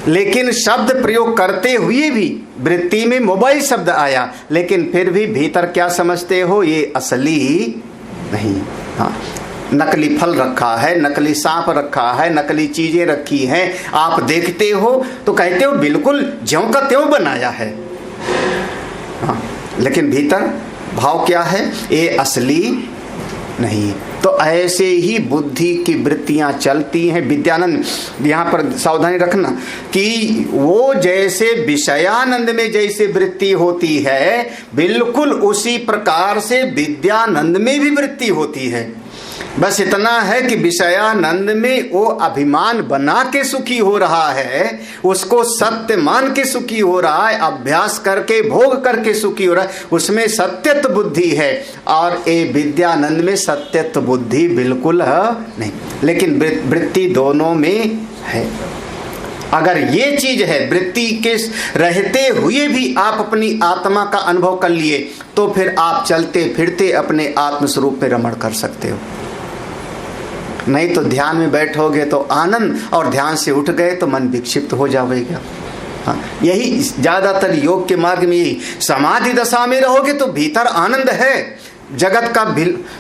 लेकिन शब्द प्रयोग करते हुए भी वृत्ति में मोबाइल शब्द आया, लेकिन फिर भी भीतर क्या समझते हो? ये असली नहीं। हाँ, नकली फल रखा है, नकली सांप रखा है, नकली चीजें रखी हैं, आप देखते हो तो कहते हो बिल्कुल ज्यों का त्यों बनाया है। हाँ, लेकिन भीतर भाव क्या है? ये असली नहीं। तो ऐसे ही बुद्धि की वृत्तियां चलती हैं। विद्यानंद यहाँ पर सावधानी रखना कि वो जैसे विषयानंद में जैसे वृत्ति होती है, बिल्कुल उसी प्रकार से विद्यानंद में भी वृत्ति होती है। बस इतना है कि विषयानंद में वो अभिमान बना के सुखी हो रहा है, उसको सत्य मान के सुखी हो रहा है, अभ्यास करके भोग करके सुखी हो रहा है, उसमें सत्यत्व बुद्धि है। और ये विद्यानंद में सत्यत्व बुद्धि बिल्कुल नहीं, लेकिन वृत्ति दोनों में है। अगर ये चीज है, वृत्ति के रहते हुए भी आप अपनी आत्मा का अनुभव कर लिए, तो फिर आप चलते फिरते अपने आत्मस्वरूप में रमण कर सकते हो। नहीं तो ध्यान में बैठोगे तो आनंद, और ध्यान से उठ गए तो मन विक्षिप्त हो जाएगा। हाँ, यही ज्यादातर योग के मार्ग में यही, समाधि दशा में रहोगे तो भीतर आनंद है, जगत का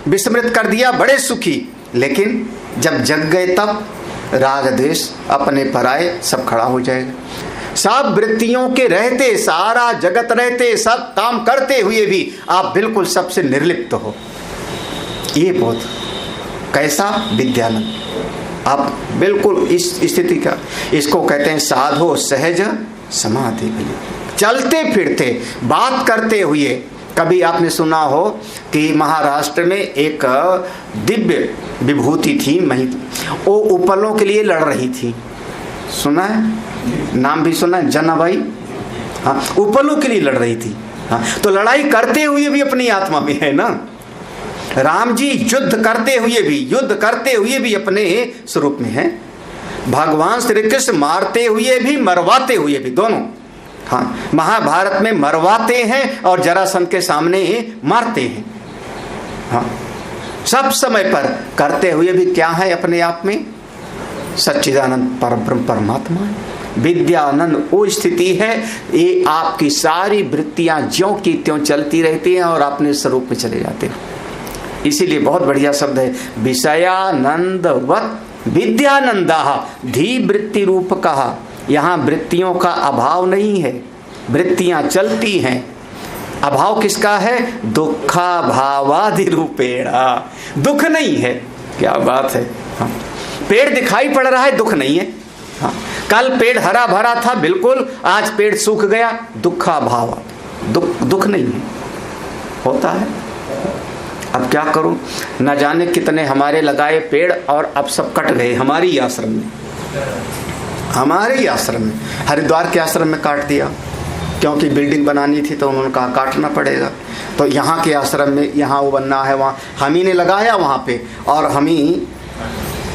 विस्मृत कर दिया, बड़े सुखी। लेकिन जब जग गए तब राग द्वेष अपने पराये सब खड़ा हो जाएगा। सब वृत्तियों के रहते, सारा जगत रहते, सब काम करते हुए भी आप बिल्कुल सबसे निर्लिप्त हो। ये बहुत कैसा विद्यानंद, आप बिल्कुल इस स्थिति का, इसको कहते हैं साधो सहज समाधि। चलते फिरते बात करते हुए, कभी आपने सुना हो कि महाराष्ट्र में एक दिव्य विभूति थी, वो उपलों के लिए लड़ रही थी। सुना है, नाम भी सुना है, जनाबाई। हाँ, उपलों के लिए लड़ रही थी। हाँ, तो लड़ाई करते हुए भी अपनी आत्मा में है ना। राम जी युद्ध करते हुए भी अपने स्वरूप में है। भगवान श्री कृष्ण मारते हुए भी मरवाते हुए भी, दोनों। हाँ, महाभारत में मरवाते हैं और जरासंध के सामने मारते हैं। हाँ, सब समय पर करते हुए भी क्या है अपने आप में, सच्चिदानंद परब्रह्म परमात्मा है। विद्यानंद वो स्थिति है, ये आपकी सारी वृत्तियां ज्यों की त्यों चलती रहती हैं और अपने स्वरूप में चले जाते हैं। इसीलिए बहुत बढ़िया शब्द है, विषयानंदवत विद्यानंदा धी वृत्ति रूप कहा। यहाँ वृत्तियों का अभाव नहीं है, वृत्तियां चलती हैं। अभाव किसका है, दुखा भावादि रूपेणा, दुख नहीं है। क्या बात है। हाँ, पेड़ दिखाई पड़ रहा है, दुख नहीं है। हाँ, कल पेड़ हरा भरा था बिल्कुल, आज पेड़ सूख गया, दुखा भाव, दुख नहीं है, होता है। अब क्या करूं, न जाने कितने हमारे लगाए पेड़ और अब सब कट गए हमारे ही आश्रम में, हरिद्वार के आश्रम में काट दिया, क्योंकि बिल्डिंग बनानी थी तो उन्होंने कहा काटना पड़ेगा। तो यहाँ के आश्रम में, यहाँ वो बनना है, वहाँ हम ही ने लगाया वहाँ पे, और हम ही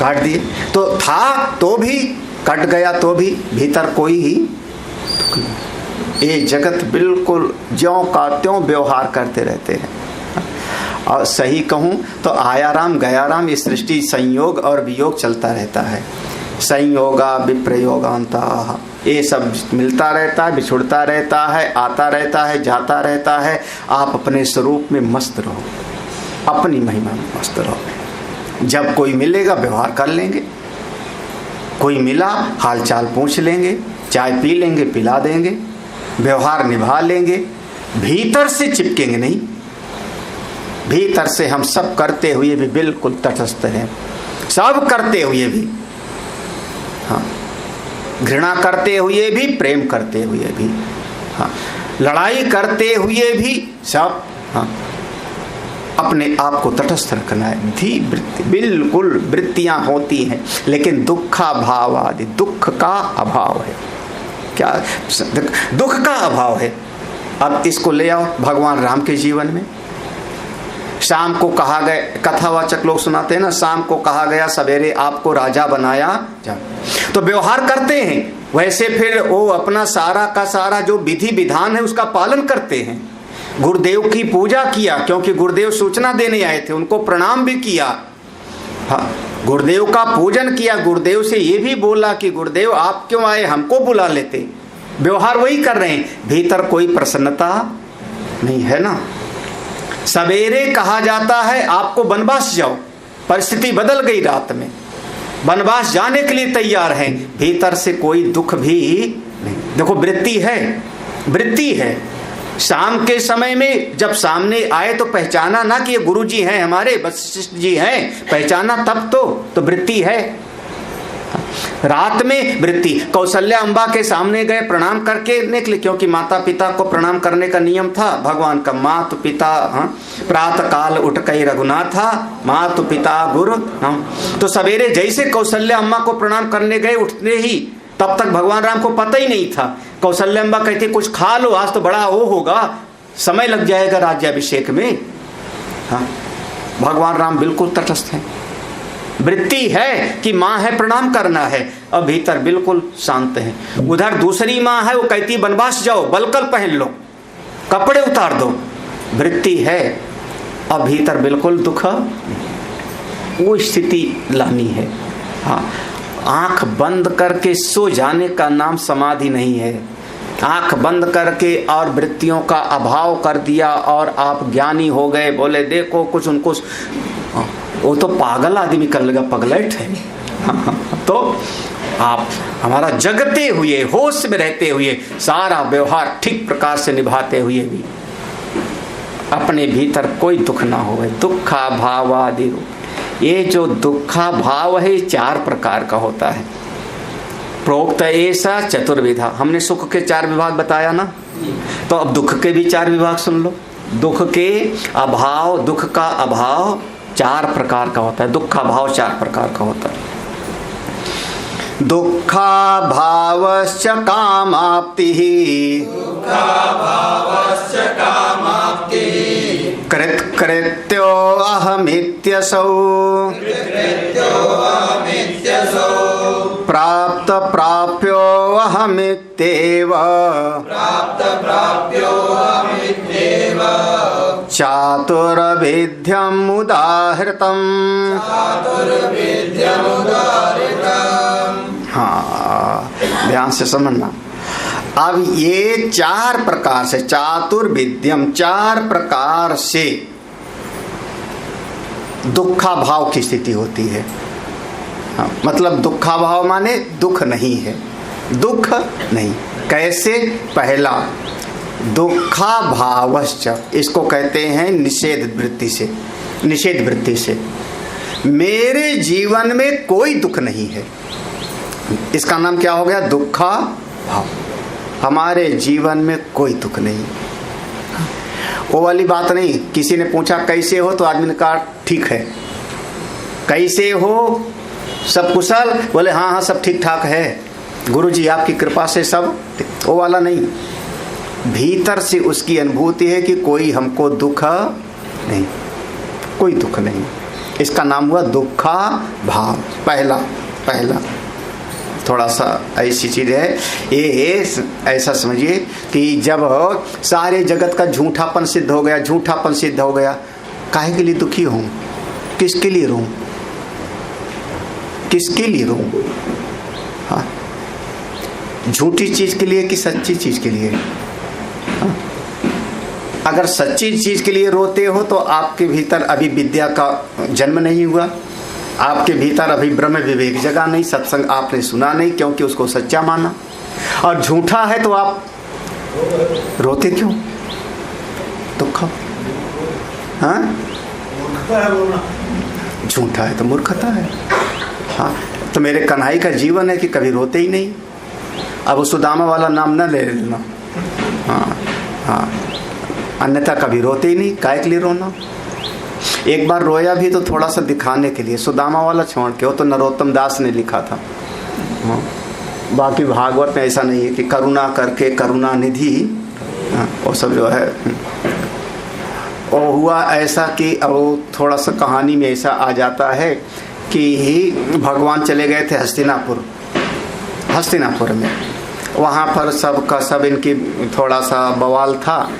काट दिए। तो था तो भी कट गया, तो भी भीतर कोई ही, ये जगत बिल्कुल ज्यों का त्यों व्यवहार करते रहते हैं। और सही कहूँ तो आया राम गया राम, ये सृष्टि संयोग और वियोग चलता रहता है। संयोगा विप्रयोगांता, ये सब मिलता रहता है, बिछुड़ता रहता है, आता रहता है, जाता रहता है। आप अपने स्वरूप में मस्त रहो, अपनी महिमा में मस्त रहो। जब कोई मिलेगा व्यवहार कर लेंगे, कोई मिला हालचाल पूछ लेंगे, चाय पी लेंगे, पिला देंगे, व्यवहार निभा लेंगे, भीतर से चिपकेंगे नहीं। भीतर से हम सब करते हुए भी बिल्कुल तटस्थ हैं, सब करते हुए भी, हाँ, घृणा करते हुए भी, प्रेम करते हुए भी, हाँ, लड़ाई करते हुए भी, सब, हाँ, अपने आप को तटस्थ रखना है। धी वृत्ति, बिल्कुल वृत्तियां होती हैं, लेकिन दुखा भाव आदि, दुख का अभाव है। क्या दुख का अभाव है। अब इसको ले आओ भगवान राम के जीवन में। शाम को कहा गया, कथावाचक लोग सुनाते हैं ना, शाम को कहा गया सवेरे आपको राजा बनाया जा, तो व्यवहार करते हैं वैसे, फिर वो अपना सारा का सारा जो विधि विधान है उसका पालन करते हैं। गुरुदेव की पूजा किया, क्योंकि गुरुदेव सूचना देने आए थे, उनको प्रणाम भी किया। हाँ, गुरुदेव का पूजन किया, गुरुदेव से ये भी बोला कि गुरुदेव आप क्यों आए, हमको बुला लेते। व्यवहार वही कर रहे हैं, भीतर कोई प्रसन्नता नहीं है ना। सवेरे कहा जाता है आपको वनवास जाओ, परिस्थिति बदल गई, रात में वनवास जाने के लिए तैयार हैं, भीतर से कोई दुख भी नहीं। देखो वृत्ति है। शाम के समय में जब सामने आए तो पहचाना ना कि ये गुरु जी हैं हमारे, वशिष्ठ जी हैं, पहचाना तब तो वृत्ति है। रात में वृत्ति। कौशल्या अम्बा के सामने गए, प्रणाम करके निकले, क्योंकि माता पिता को प्रणाम करने का नियम था भगवान का। मातु पिता प्रातः काल उठ कई रघुनाथा, मातु पिता गुरु। तो सवेरे जैसे कौशल्या अम्मा को प्रणाम करने गए, उठते ही, तब तक भगवान राम को पता ही नहीं था। कौशल्या अम्बा कहती कुछ खा लो, आज तो बड़ा वो होगा, समय लग जाएगा राज्याभिषेक में। हाँ, भगवान राम बिल्कुल तटस्थ हैं। वृत्ति है कि माँ है, प्रणाम करना है, और भीतर बिल्कुल शांत है। उधर दूसरी माँ है, वो कहती वनवास जाओ, बलकल पहन लो, कपड़े उतार दो। वृत्ति है और भीतर बिल्कुल दुख, वो स्थिति लानी है। हाँ, आंख बंद करके सो जाने का नाम समाधि नहीं है। आंख बंद करके और वृत्तियों का अभाव कर दिया और आप ज्ञानी हो गए, बोले देखो कुछ उनको, वो तो पागल आदमी कर लेगा, पगलेट है। तो आप हमारा जगते हुए, होश में रहते हुए, सारा व्यवहार ठीक प्रकार से निभाते हुए भी अपने भीतर कोई दुख ना हो। दुखा भावादि रूप, ये जो दुखा भाव है 4 प्रकार का होता है। प्रोक्त ऐसा चतुर्विधा, हमने सुख के 4 विभाग बताया ना, तो अब दुख के भी 4 विभाग सुन लो। दुख के अभाव, दुख का अभाव 4 प्रकार का होता है। दुखा भाव 4 प्रकार का होता है। दुखा भावश्च कामाप्ति, कृत कृत्यो अहमित्यसौ, प्राप्त प्राप्यो अहमित्येव, चातुर्विध्यम् उदाहृतम्। हाँ, ध्यान से समझना। अब ये 4 प्रकार से, चातुर्विध्यम, 4 प्रकार से दुखा भाव की स्थिति होती है। हाँ, मतलब दुखा भाव माने दुख नहीं है, दुख नहीं। कैसे? पहला दुखा भावश्च, इसको कहते हैं निषेध वृत्ति से। निषेध वृत्ति से मेरे जीवन में कोई दुख नहीं है, इसका नाम क्या हो गया? दुखा भाव। हमारे जीवन में कोई दुख नहीं, वो वाली बात नहीं। किसी ने पूछा कैसे हो, तो आदमी ने कहा ठीक है। कैसे हो? सब कुशल? बोले हाँ हाँ सब ठीक ठाक है, गुरुजी आपकी कृपा से सब। वो वाला नहीं, भीतर से उसकी अनुभूति है कि कोई हमको दुख नहीं, कोई दुख नहीं। इसका नाम हुआ दुखा भाव। पहला थोड़ा सा ऐसी चीज है ये, ऐसा समझिए कि जब सारे जगत का झूठापन सिद्ध हो गया, झूठापन सिद्ध हो गया, काहे के लिए दुखी हूं? किसके लिए रहूं? किसके लिए रहूं? हाँ, झूठी चीज के लिए कि सच्ची चीज के लिए? हाँ? अगर सच्ची चीज के लिए रोते हो तो आपके भीतर अभी विद्या का जन्म नहीं हुआ, आपके भीतर अभी ब्रह्म विवेक जगा नहीं, सत्संग आपने सुना नहीं क्योंकि उसको सच्चा माना। और झूठा है तो आप रोते क्यों? दुख। हाँ, झूठा है तो मूर्खता है। हाँ, तो मेरे कन्हई का जीवन है कि कभी रोते ही नहीं। अब उस सुदामा वाला नाम न ले लेना। हाँ हाँ, अन्यथा कभी रोते ही नहीं, काहे के लिए रोना? एक बार रोया भी तो थोड़ा सा दिखाने के लिए, सुदामा वाला छोड़ के, वो तो नरोत्तम दास ने लिखा था। हाँ, बाकी भागवत में ऐसा नहीं है कि करुणा करके करुणा निधि, वो सब जो है। और हुआ ऐसा कि अब थोड़ा सा कहानी में ऐसा आ जाता है कि भगवान चले गए थे हस्तिनापुर में। वहाँ पर सब का सब इनकी थोड़ा सा बवाल था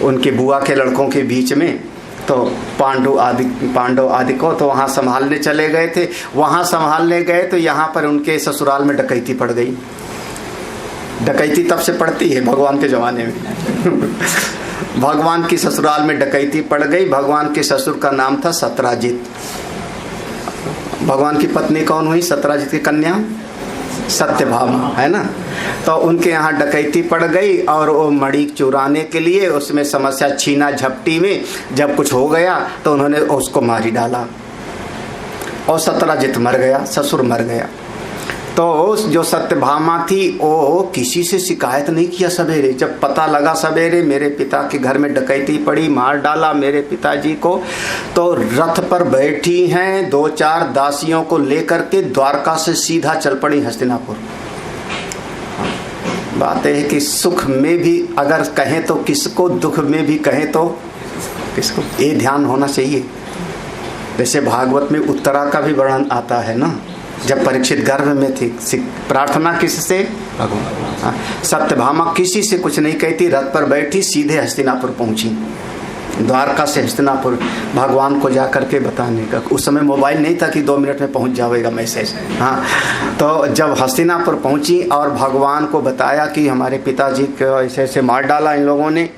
उनके बुआ के लड़कों के बीच में। तो पांडव आदि को तो वहाँ संभालने चले गए थे। वहाँ संभालने गए तो यहाँ पर उनके ससुराल में डकैती पड़ गई। डकैती तब से पड़ती है भगवान के ज़माने में। भगवान की ससुराल में डकैती पड़ गई। भगवान के ससुर का नाम था सत्राजित। भगवान की पत्नी कौन हुई? सत्राजित की कन्या सत्यभामा, है ना। तो उनके यहाँ डकैती पड़ गई और वो मणि चुराने के लिए उसमें समस्या छीना झपटी में जब कुछ हो गया तो उन्होंने उसको मार ही डाला और सत्राजित मर गया, ससुर मर गया। तो जो सत्यभामा थी वो किसी से शिकायत नहीं किया। सवेरे जब पता लगा सवेरे मेरे पिता के घर में डकैती पड़ी, मार डाला मेरे पिताजी को, तो रथ पर बैठी हैं 2-4 दासियों को लेकर के द्वारका से सीधा चल पड़ी हस्तिनापुर। बात है कि सुख में भी अगर कहें तो किसको, दुख में भी कहें तो किसको, ये ध्यान होना चाहिए। जैसे भागवत में उत्तरा का भी वर्णन आता है ना, जब परीक्षित गर्भ में थी, प्रार्थना किससे? भगवान। सत्यभामा किसी से कुछ नहीं कहती, रथ पर बैठी सीधे हस्तिनापुर पहुंची, द्वारका से हस्तिनापुर भगवान को जा करके बताने का। उस समय मोबाइल नहीं था कि 2 मिनट में पहुंच जाएगा मैसेज। हाँ, तो जब हस्तिनापुर पहुंची और भगवान को बताया कि हमारे पिताजी को ऐसे ऐसे मार डाला इन लोगों ने,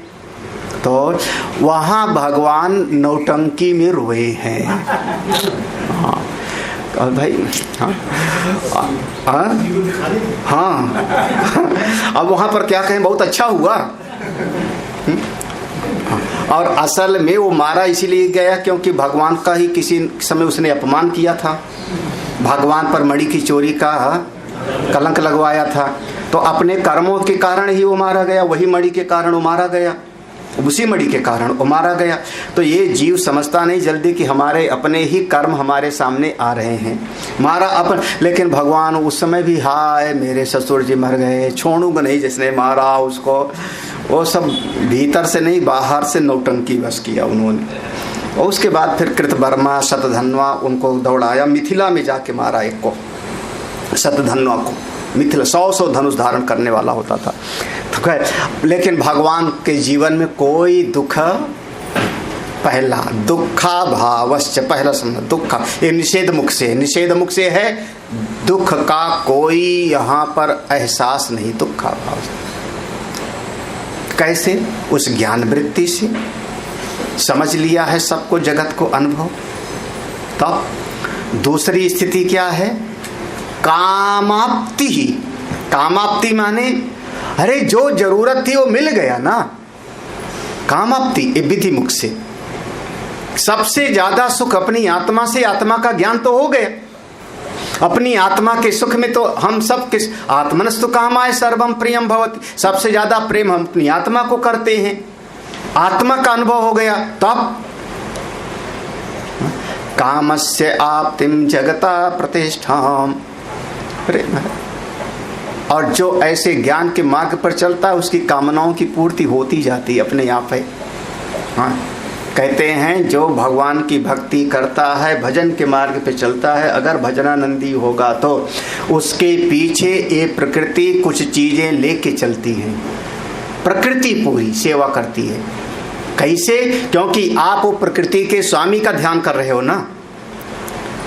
तो वहाँ भगवान नौटंकी में रोए हैं। हाँ, और भाई हाँ अब वहाँ पर क्या कहें, बहुत अच्छा हुआ। और असल में वो मारा इसीलिए गया क्योंकि भगवान का ही किसी समय उसने अपमान किया था, भगवान पर मणि की चोरी का कलंक लगवाया था, तो अपने कर्मों के कारण ही वो मारा गया, वही मणि के कारण वो मारा गया, उसी मणि के कारण वो मारा गया। तो ये जीव समझता नहीं जल्दी कि हमारे अपने ही कर्म हमारे सामने आ रहे हैं, मारा अपन। लेकिन भगवान उस समय भी, हाय मेरे ससुर जी मर गए, छोड़ूंगा नहीं जिसने मारा उसको, वो सब भीतर से नहीं बाहर से नौटंकी बस किया उन्होंने। और उसके बाद फिर कृतवर्मा शतधन्वा उनको दौड़ाया, मिथिला में जाके मारा एक को, शतधन्वा को। मिथिला 100 धनुष धारण करने वाला होता था। तो लेकिन भगवान के जीवन में कोई दुख, पहला दुखा भावश्च, पहला समझ दुखा, ये निषेध मुख से, निषेध मुख से है, दुख का कोई यहाँ पर एहसास नहीं, दुखा भाव। कैसे? उस ज्ञान वृत्ति से समझ लिया है सबको, जगत को अनुभव। तब दूसरी स्थिति क्या है? कामाप्ति ही। कामाप्ति माने अरे जो जरूरत थी वो मिल गया ना, कामाप्ति। ये विधि मुख से सबसे ज्यादा सुख अपनी आत्मा से, आत्मा का ज्ञान तो हो गया। अपनी आत्मा के सुख में तो हम सब किस आत्मनस्तु कामाय सर्वम प्रियम भवति, सबसे ज्यादा प्रेम हम अपनी आत्मा को करते हैं, आत्मा का अनुभव हो गया। तब कामस्य आप्तिम जगता प्रतिष्ठाम। और जो ऐसे ज्ञान के मार्ग पर चलता है उसकी कामनाओं की पूर्ति होती जाती है अपने आप है। हाँ, कहते हैं जो भगवान की भक्ति करता है, भजन के मार्ग पे चलता है, अगर भजनानंदी होगा तो उसके पीछे ये प्रकृति कुछ चीजें लेके चलती हैं, प्रकृति पूरी सेवा करती है। कैसे? क्योंकि आप वो प्रकृति के स्वामी का ध्यान कर रहे हो ना,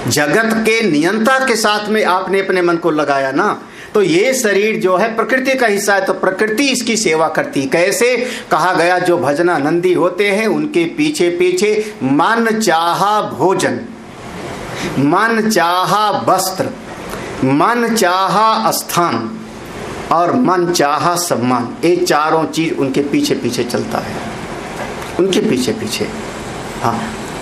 जगत के नियंता के साथ में आपने अपने मन को लगाया ना, तो ये शरीर जो है प्रकृति का हिस्सा है, तो प्रकृति इसकी सेवा करती। कैसे? कहा गया जो भजनानंदी होते हैं उनके पीछे पीछे मन चाहा भोजन, मन चाहा वस्त्र, मन चाहा स्थान और मन चाहा सम्मान, ये चारों चीज उनके पीछे पीछे चलता है, उनके पीछे पीछे। हाँ,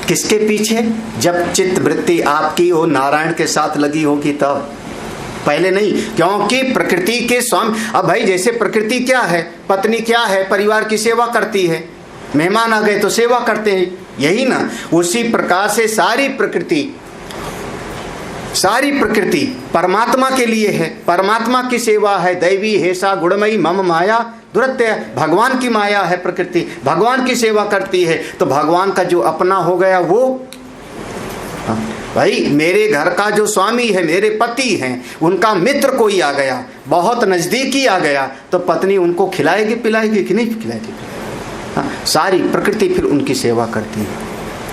किसके पीछे? जब चित्त वृत्ति आपकी वो नारायण के साथ लगी होगी तब, पहले नहीं। क्योंकि प्रकृति के स्वामी, अब भाई जैसे प्रकृति क्या है, पत्नी क्या है, परिवार की सेवा करती है, मेहमान आ गए तो सेवा करते हैं, यही ना। उसी प्रकार से सारी प्रकृति परमात्मा के लिए है, परमात्मा की सेवा है। दैवी हेसा गुणमयी मम माया दुरत्य, भगवान की माया है प्रकृति, भगवान की सेवा करती है। तो भगवान का जो अपना हो गया वो, भाई मेरे घर का जो स्वामी है, मेरे पति हैं, उनका मित्र कोई आ गया, बहुत नजदीकी आ गया, तो पत्नी उनको खिलाएगी पिलाएगी कि नहीं खिलाएगी? हाँ, सारी प्रकृति फिर उनकी सेवा करती है।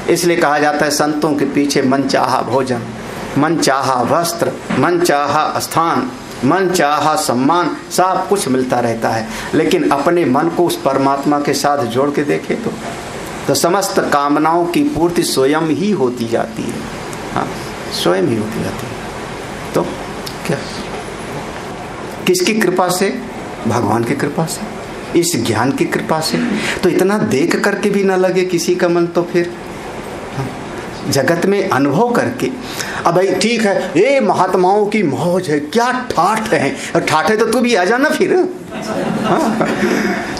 इसलिए कहा जाता है संतों के पीछे मन चाहा भोजन, मन चाहा वस्त्र, मन चाहा स्थान, मन चाहा सम्मान, सब कुछ मिलता रहता है। लेकिन अपने मन को उस परमात्मा के साथ जोड़ के देखे तो समस्त कामनाओं की पूर्ति स्वयं ही होती जाती है। हाँ, स्वयं ही होती जाती है। तो क्या, किसकी कृपा से? भगवान की कृपा से, इस ज्ञान की कृपा से। तो इतना देख करके भी ना लगे किसी का मन, तो फिर जगत में अनुभव करके अब भाई ठीक है, ये महात्माओं की मौज है, क्या ठाठ है, ठाठ है तो तू भी आ जा ना फिर। हाँ,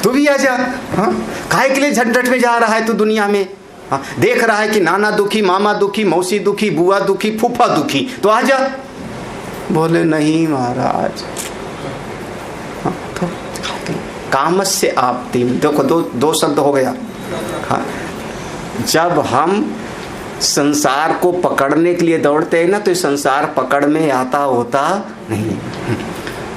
तू भी आ जा। हाँ, काहे के लिए झंझट में जा रहा है तू दुनिया में? हाँ, देख रहा है कि नाना दुखी, मामा दुखी, मौसी दुखी, बुआ दुखी, फूफा दुखी, तो आ जा। बोले नहीं महाराज। हाँ, तो कामस्य आपत्ति, देखो दो शब्द हो गया। हाँ, जब हम संसार को पकड़ने के लिए दौड़ते हैं ना, तो संसार पकड़ में आता होता नहीं।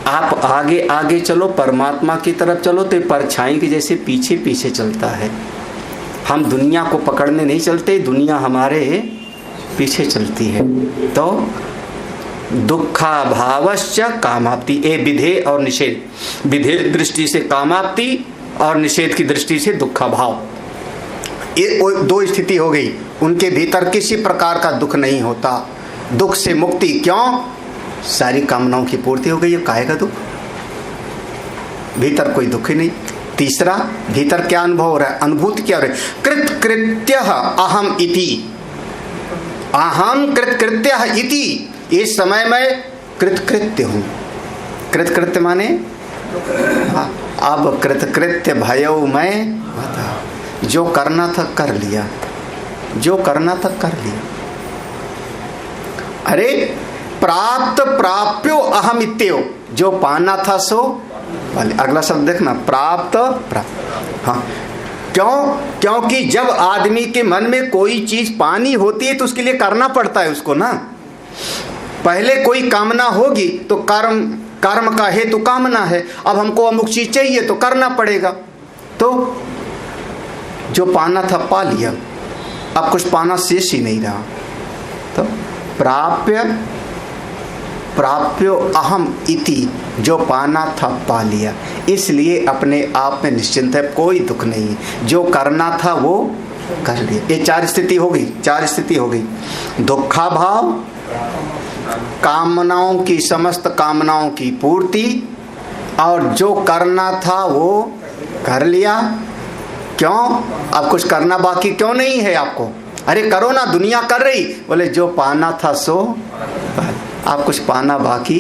आप आगे आगे चलो, परमात्मा की तरफ चलो, तो परछाई के जैसे पीछे पीछे चलता है। हम दुनिया को पकड़ने नहीं चलते, दुनिया हमारे पीछे चलती है। तो दुखाभावश्च कामाप्ति, ए विधेय और निषेध। विधेय दृष्टि से कामाप्ति और निषेध की दृष्टि से दुखाभाव, ये दो स्थिति हो गई। उनके भीतर किसी प्रकार का दुख नहीं होता। दुख से मुक्ति, क्यों? सारी कामनाओं की पूर्ति हो गई है, काहे का दुख? भीतर कोई दुख ही नहीं। तीसरा, भीतर क्या अनुभव हो रहा है? अनुभूति क्या हो रही है? कृतकृत्यः अहम इति, अहम कृतकृत्यः इति। इस समय मैं कृतकृत्य हूँ। कृतकृत्य माने अब कृतकृत्य भयो मैं बता, जो करना था कर लिया, जो करना था कर लिया। अरे प्राप्त प्राप्यो अहम इत्यो, जो पाना था सो वाले। अगला शब्द देखना, प्राप्त प्राप्त। हाँ, क्यों? क्योंकि जब आदमी के मन में कोई चीज पानी होती है तो उसके लिए करना पड़ता है उसको ना। पहले कोई कामना होगी तो कर्म का हेतु कामना है। अब हमको अमुक चीज चाहिए तो करना पड़ेगा। तो जो पाना था पा लिया, अब कुछ पाना शेष ही नहीं रहा। तो प्राप्यो अहम इति, जो पाना था पा लिया, इसलिए अपने आप में निश्चिंत है, कोई दुख नहीं। जो करना था वो कर लिया। ये चार स्थिति हो गई, चार स्थिति हो गई। दुखाभाव, कामनाओं की, समस्त कामनाओं की पूर्ति, और जो करना था वो कर लिया। क्यों? अब कुछ करना बाकी क्यों नहीं है आपको? अरे करो ना, दुनिया कर रही। बोले जो पाना था सो, आप कुछ पाना बाकी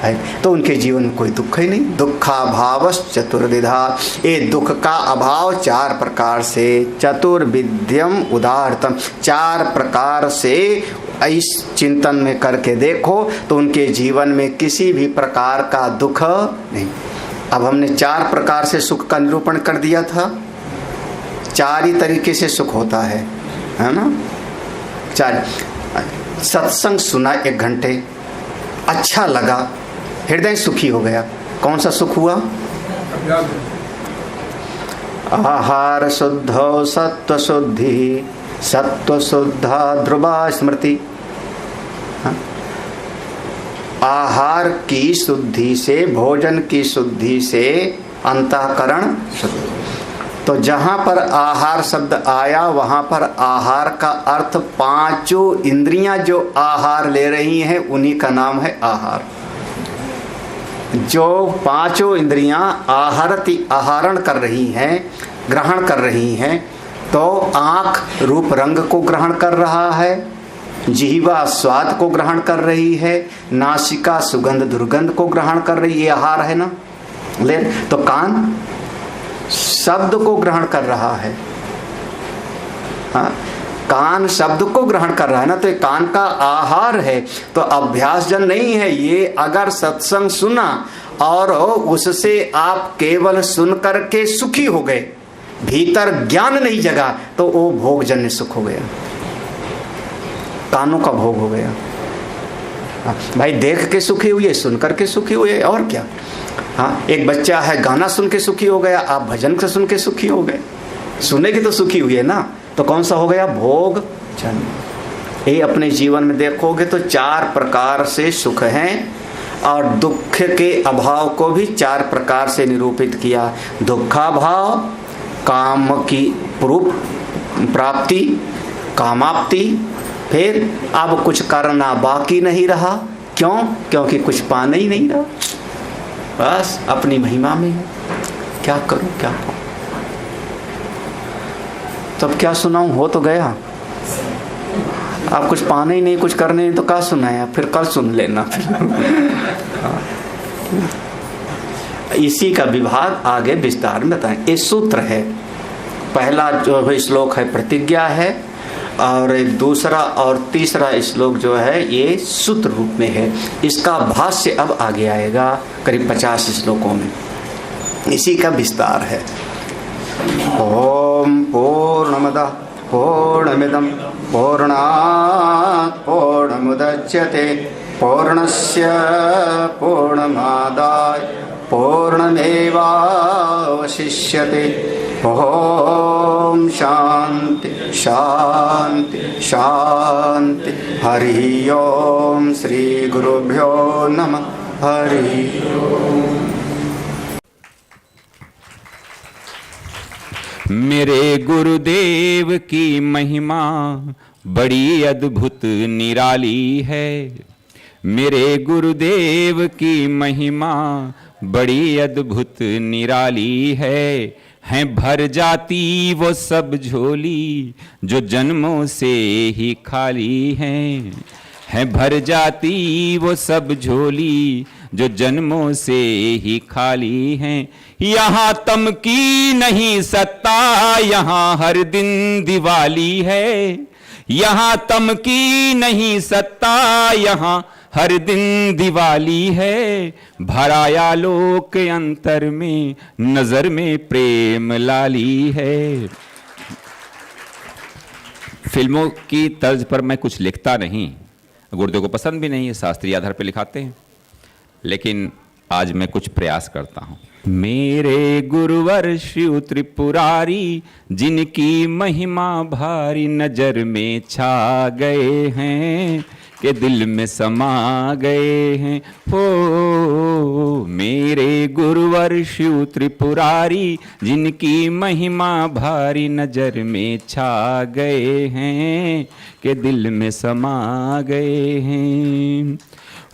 है, तो उनके जीवन में कोई दुख ही नहीं। दुखाभावश्च चतुर्विधा, ये दुख का अभाव चार प्रकार से, चतुर्विध्यम उदाहरतम, चार प्रकार से इस चिंतन में करके देखो तो उनके जीवन में किसी भी प्रकार का दुख नहीं। अब हमने चार प्रकार से सुख का निरूपण कर दिया था। चार ही तरीके से सुख होता है ना? चार। सत्संग सुना 1 घंटे, अच्छा लगा, हृदय सुखी हो गया। कौन सा सुख हुआ? आहार शुद्धो सत्व शुद्धि, सत्व शुद्धा ध्रुवा स्मृति। आहार की शुद्धि से, भोजन की शुद्धि से अंतःकरण शुद्ध। तो जहां पर आहार शब्द आया वहां पर आहार का अर्थ पांचों इंद्रियां जो आहार ले रही हैं उन्हीं का नाम है आहार। जो पांचों इंद्रियां आहारण कर रही हैं, ग्रहण कर रही हैं, तो आंख रूप रंग को ग्रहण कर रहा है, जिह्वा स्वाद को ग्रहण कर रही है, नासिका सुगंध दुर्गंध को ग्रहण कर रही है, ये आहार है ना। ले तो कान शब्द को ग्रहण कर रहा है। हाँ, कान शब्द को ग्रहण कर रहा है ना, तो ये कान का आहार है। तो अभ्यास जन नहीं है ये। अगर सत्संग सुना और उससे आप केवल सुन करके सुखी हो गए, भीतर ज्ञान नहीं जगा, तो वो भोगजन्य सुख हो गया, कानों का भोग हो गया। भाई देख के सुखी हुए, सुन करके सुखी हुए, और क्या। हाँ, एक बच्चा है गाना सुन के सुखी हो गया, आप भजन से सुन के सुखी हो गए, सुने की तो सुखी हुई है ना। तो कौन सा हो गया? भोग जन। ये अपने जीवन में देखोगे तो चार प्रकार से सुख हैं, और दुख के अभाव को भी चार प्रकार से निरूपित किया। दुखाभाव, काम की प्राप्ति, कामाप्ति, फिर अब कुछ करना बाकी नहीं रहा। क्यों? क्योंकि कुछ पाना ही नहीं रहा, बस अपनी महिमा में है। क्या करूं, क्या कहूं? तब क्या सुनाऊं, हो तो गया। आप कुछ पाने ही नहीं, कुछ करने नहीं तो क्या सुनाया, फिर कल सुन लेना फिर। इसी का विभाग आगे विस्तार में बताएं। ये सूत्र है, पहला जो है श्लोक है प्रतिज्ञा है, और एक दूसरा और तीसरा श्लोक जो है ये सूत्र रूप में है। इसका भाष्य अब आगे आएगा करीब 50 श्लोकों में, इसी का विस्तार है। ओम पूर्णमदः पूर्णमिदं पूर्णात् पूर्णमुदच्यते पूर्णस्य पूर्णमादाय पूर्णमेवावशिष्यते। ओम शांति शांति शांति। हरि ओम श्री गुरुभ्यो नमः। हरि ओम। मेरे गुरुदेव की महिमा बड़ी अद्भुत निराली है। मेरे गुरुदेव की महिमा बड़ी अद्भुत निराली है भर जाती वो सब झोली जो जन्मों से ही खाली है भर जाती वो सब झोली जो जन्मों से ही खाली हैं। यहाँ तम की नहीं सत्ता, यहाँ हर दिन दिवाली है। यहाँ तम की नहीं सत्ता, यहाँ हर दिन दिवाली है। भराया लोक अंतर में, नजर में प्रेम लाली है। फिल्मों की तर्ज पर मैं कुछ लिखता नहीं, गुरुदेव को पसंद भी नहीं है, शास्त्रीय आधार पर लिखाते हैं, लेकिन आज मैं कुछ प्रयास करता हूं। मेरे गुरुवर शिव त्रिपुरारी, जिनकी महिमा भारी नजर में छा गए हैं के दिल में समा गए हैं। हो मेरे गुरुवर शिव त्रिपुरारी, जिनकी महिमा भारी नजर में छा गए हैं के दिल में समा गए हैं।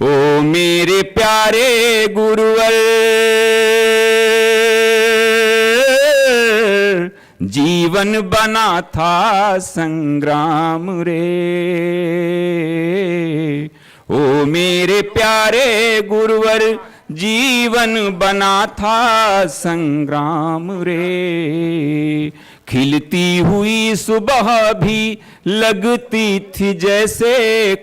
ओ मेरे प्यारे गुरुवर, जीवन बना था संग्राम रे। ओ मेरे प्यारे गुरुवर, जीवन बना था संग्राम रे। खिलती हुई सुबह भी लगती थी जैसे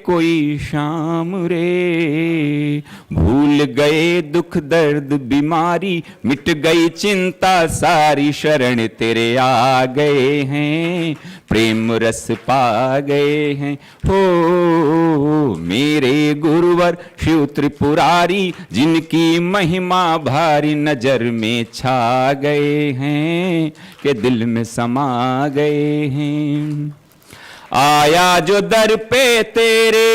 कोई शाम रे। भूल गए दुख दर्द बीमारी, मिट गई चिंता सारी, शरण तेरे आ गए हैं, प्रेम रस पा गए हैं। हो मेरे गुरुवर शिव त्रिपुरारी, जिनकी महिमा भारी नजर में छा गए हैं के दिल में समा गए हैं। आया जो दर पे तेरे,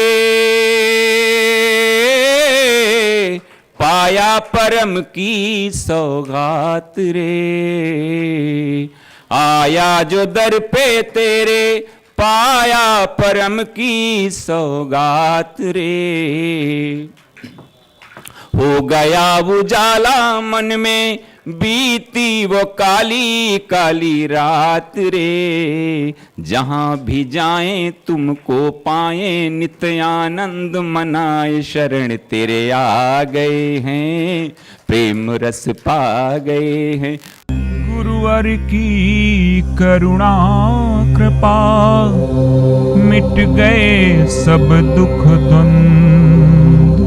पाया परम की सौगात रे। आया जो दर पे तेरे, पाया परम की सौगात रे। हो गया उजाला मन में, बीती वो काली काली रात रे। जहां भी जाएं तुमको पाएं, नित्य आनंद मनाए, शरण तेरे आ गए हैं, प्रेम रस पा गए हैं। गुरुवर की करुणा कृपा, मिट गए सब दुख द्वंद।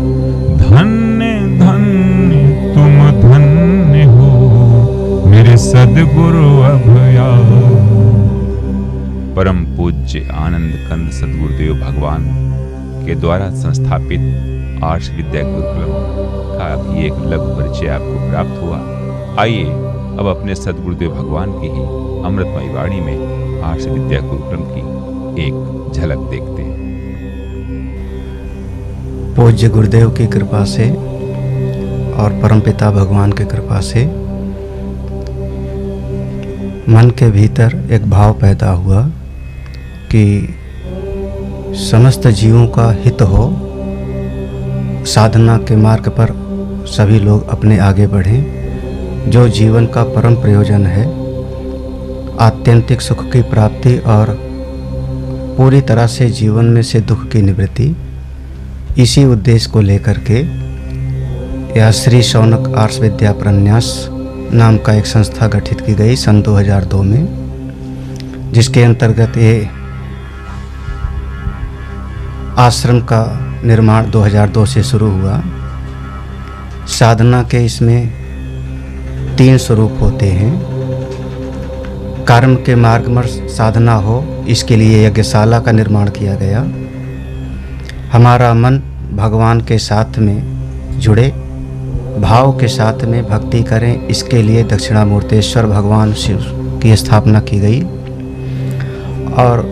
धन्य धन्य तुम धन्य हो मेरे सद्गुरु अभया। परम पूज्य आनंद कंद सद्गुरुदेव भगवान के द्वारा संस्थापित आर्ष विद्या गुरुकुलम का भी एक लघु परिचय आपको प्राप्त हुआ। आइए अब अपने सद्गुरुदेव भगवान की ही अमृतमयी वाणी में आर्ष विद्या गुरुकुलम की एक झलक देखते हैं। पूज्य गुरुदेव की कृपा से और परमपिता भगवान की कृपा से मन के भीतर एक भाव पैदा हुआ कि समस्त जीवों का हित हो, साधना के मार्ग पर सभी लोग अपने आगे बढ़ें। जो जीवन का परम प्रयोजन है, आत्यंतिक सुख की प्राप्ति और पूरी तरह से जीवन में से दुख की निवृत्ति, इसी उद्देश्य को लेकर के यह श्री शौनक आर्ष विद्या प्रन्यास नाम का एक संस्था गठित की गई सन 2002 में, जिसके अंतर्गत ये आश्रम का निर्माण 2002 से शुरू हुआ। साधना के इसमें 3 स्वरूप होते हैं। कर्म के मार्ग में साधना हो, इसके लिए यज्ञशाला का निर्माण किया गया। हमारा मन भगवान के साथ में जुड़े, भाव के साथ में भक्ति करें, इसके लिए दक्षिणामूर्तेश्वर भगवान शिव की स्थापना की गई। और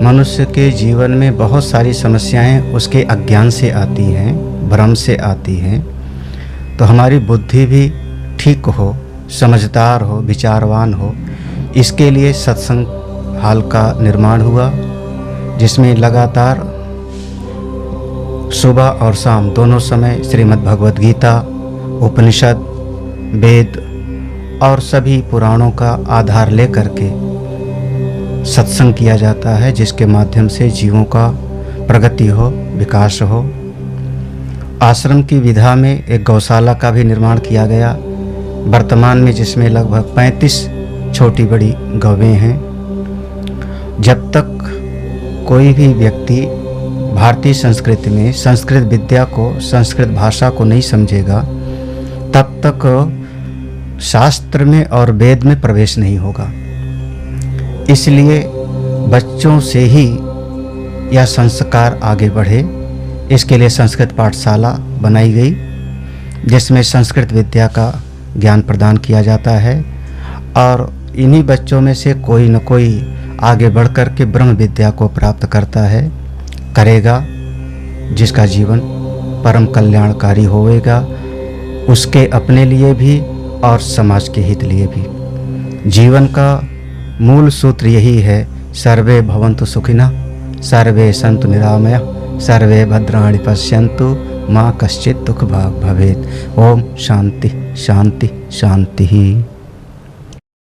मनुष्य के जीवन में बहुत सारी समस्याएं उसके अज्ञान से आती हैं, भ्रम से आती हैं। तो हमारी बुद्धि भी ठीक हो, समझदार हो, विचारवान हो, इसके लिए सत्संग हाल का निर्माण हुआ, जिसमें लगातार सुबह और शाम दोनों समय श्रीमद् भगवद गीता, उपनिषद, वेद और सभी पुराणों का आधार लेकर के सत्संग किया जाता है, जिसके माध्यम से जीवों का प्रगति हो, विकास हो। आश्रम की विधा में एक गौशाला का भी निर्माण किया गया वर्तमान में, जिसमें लगभग 35 छोटी बड़ी गौवें हैं। जब तक कोई भी व्यक्ति भारतीय संस्कृति में संस्कृत विद्या को, संस्कृत भाषा को नहीं समझेगा, तब तक शास्त्र में और वेद में प्रवेश नहीं होगा। इसलिए बच्चों से ही यह संस्कार आगे बढ़े, इसके लिए संस्कृत पाठशाला बनाई गई, जिसमें संस्कृत विद्या का ज्ञान प्रदान किया जाता है। और इन्हीं बच्चों में से कोई न कोई आगे बढ़ कर के ब्रह्म विद्या को प्राप्त करता है, करेगा, जिसका जीवन परम कल्याणकारी होएगा, उसके अपने लिए भी और समाज के हित लिए भी। जीवन का मूल सूत्र यही है, सर्वे भवन्तु सुखिनः, सर्वे सन्तु निरामयः, सर्वे भद्राणि पश्यन्तु, माँ कश्चित् दुःख भाग् भवेत्। ओम शांति शांति शांति।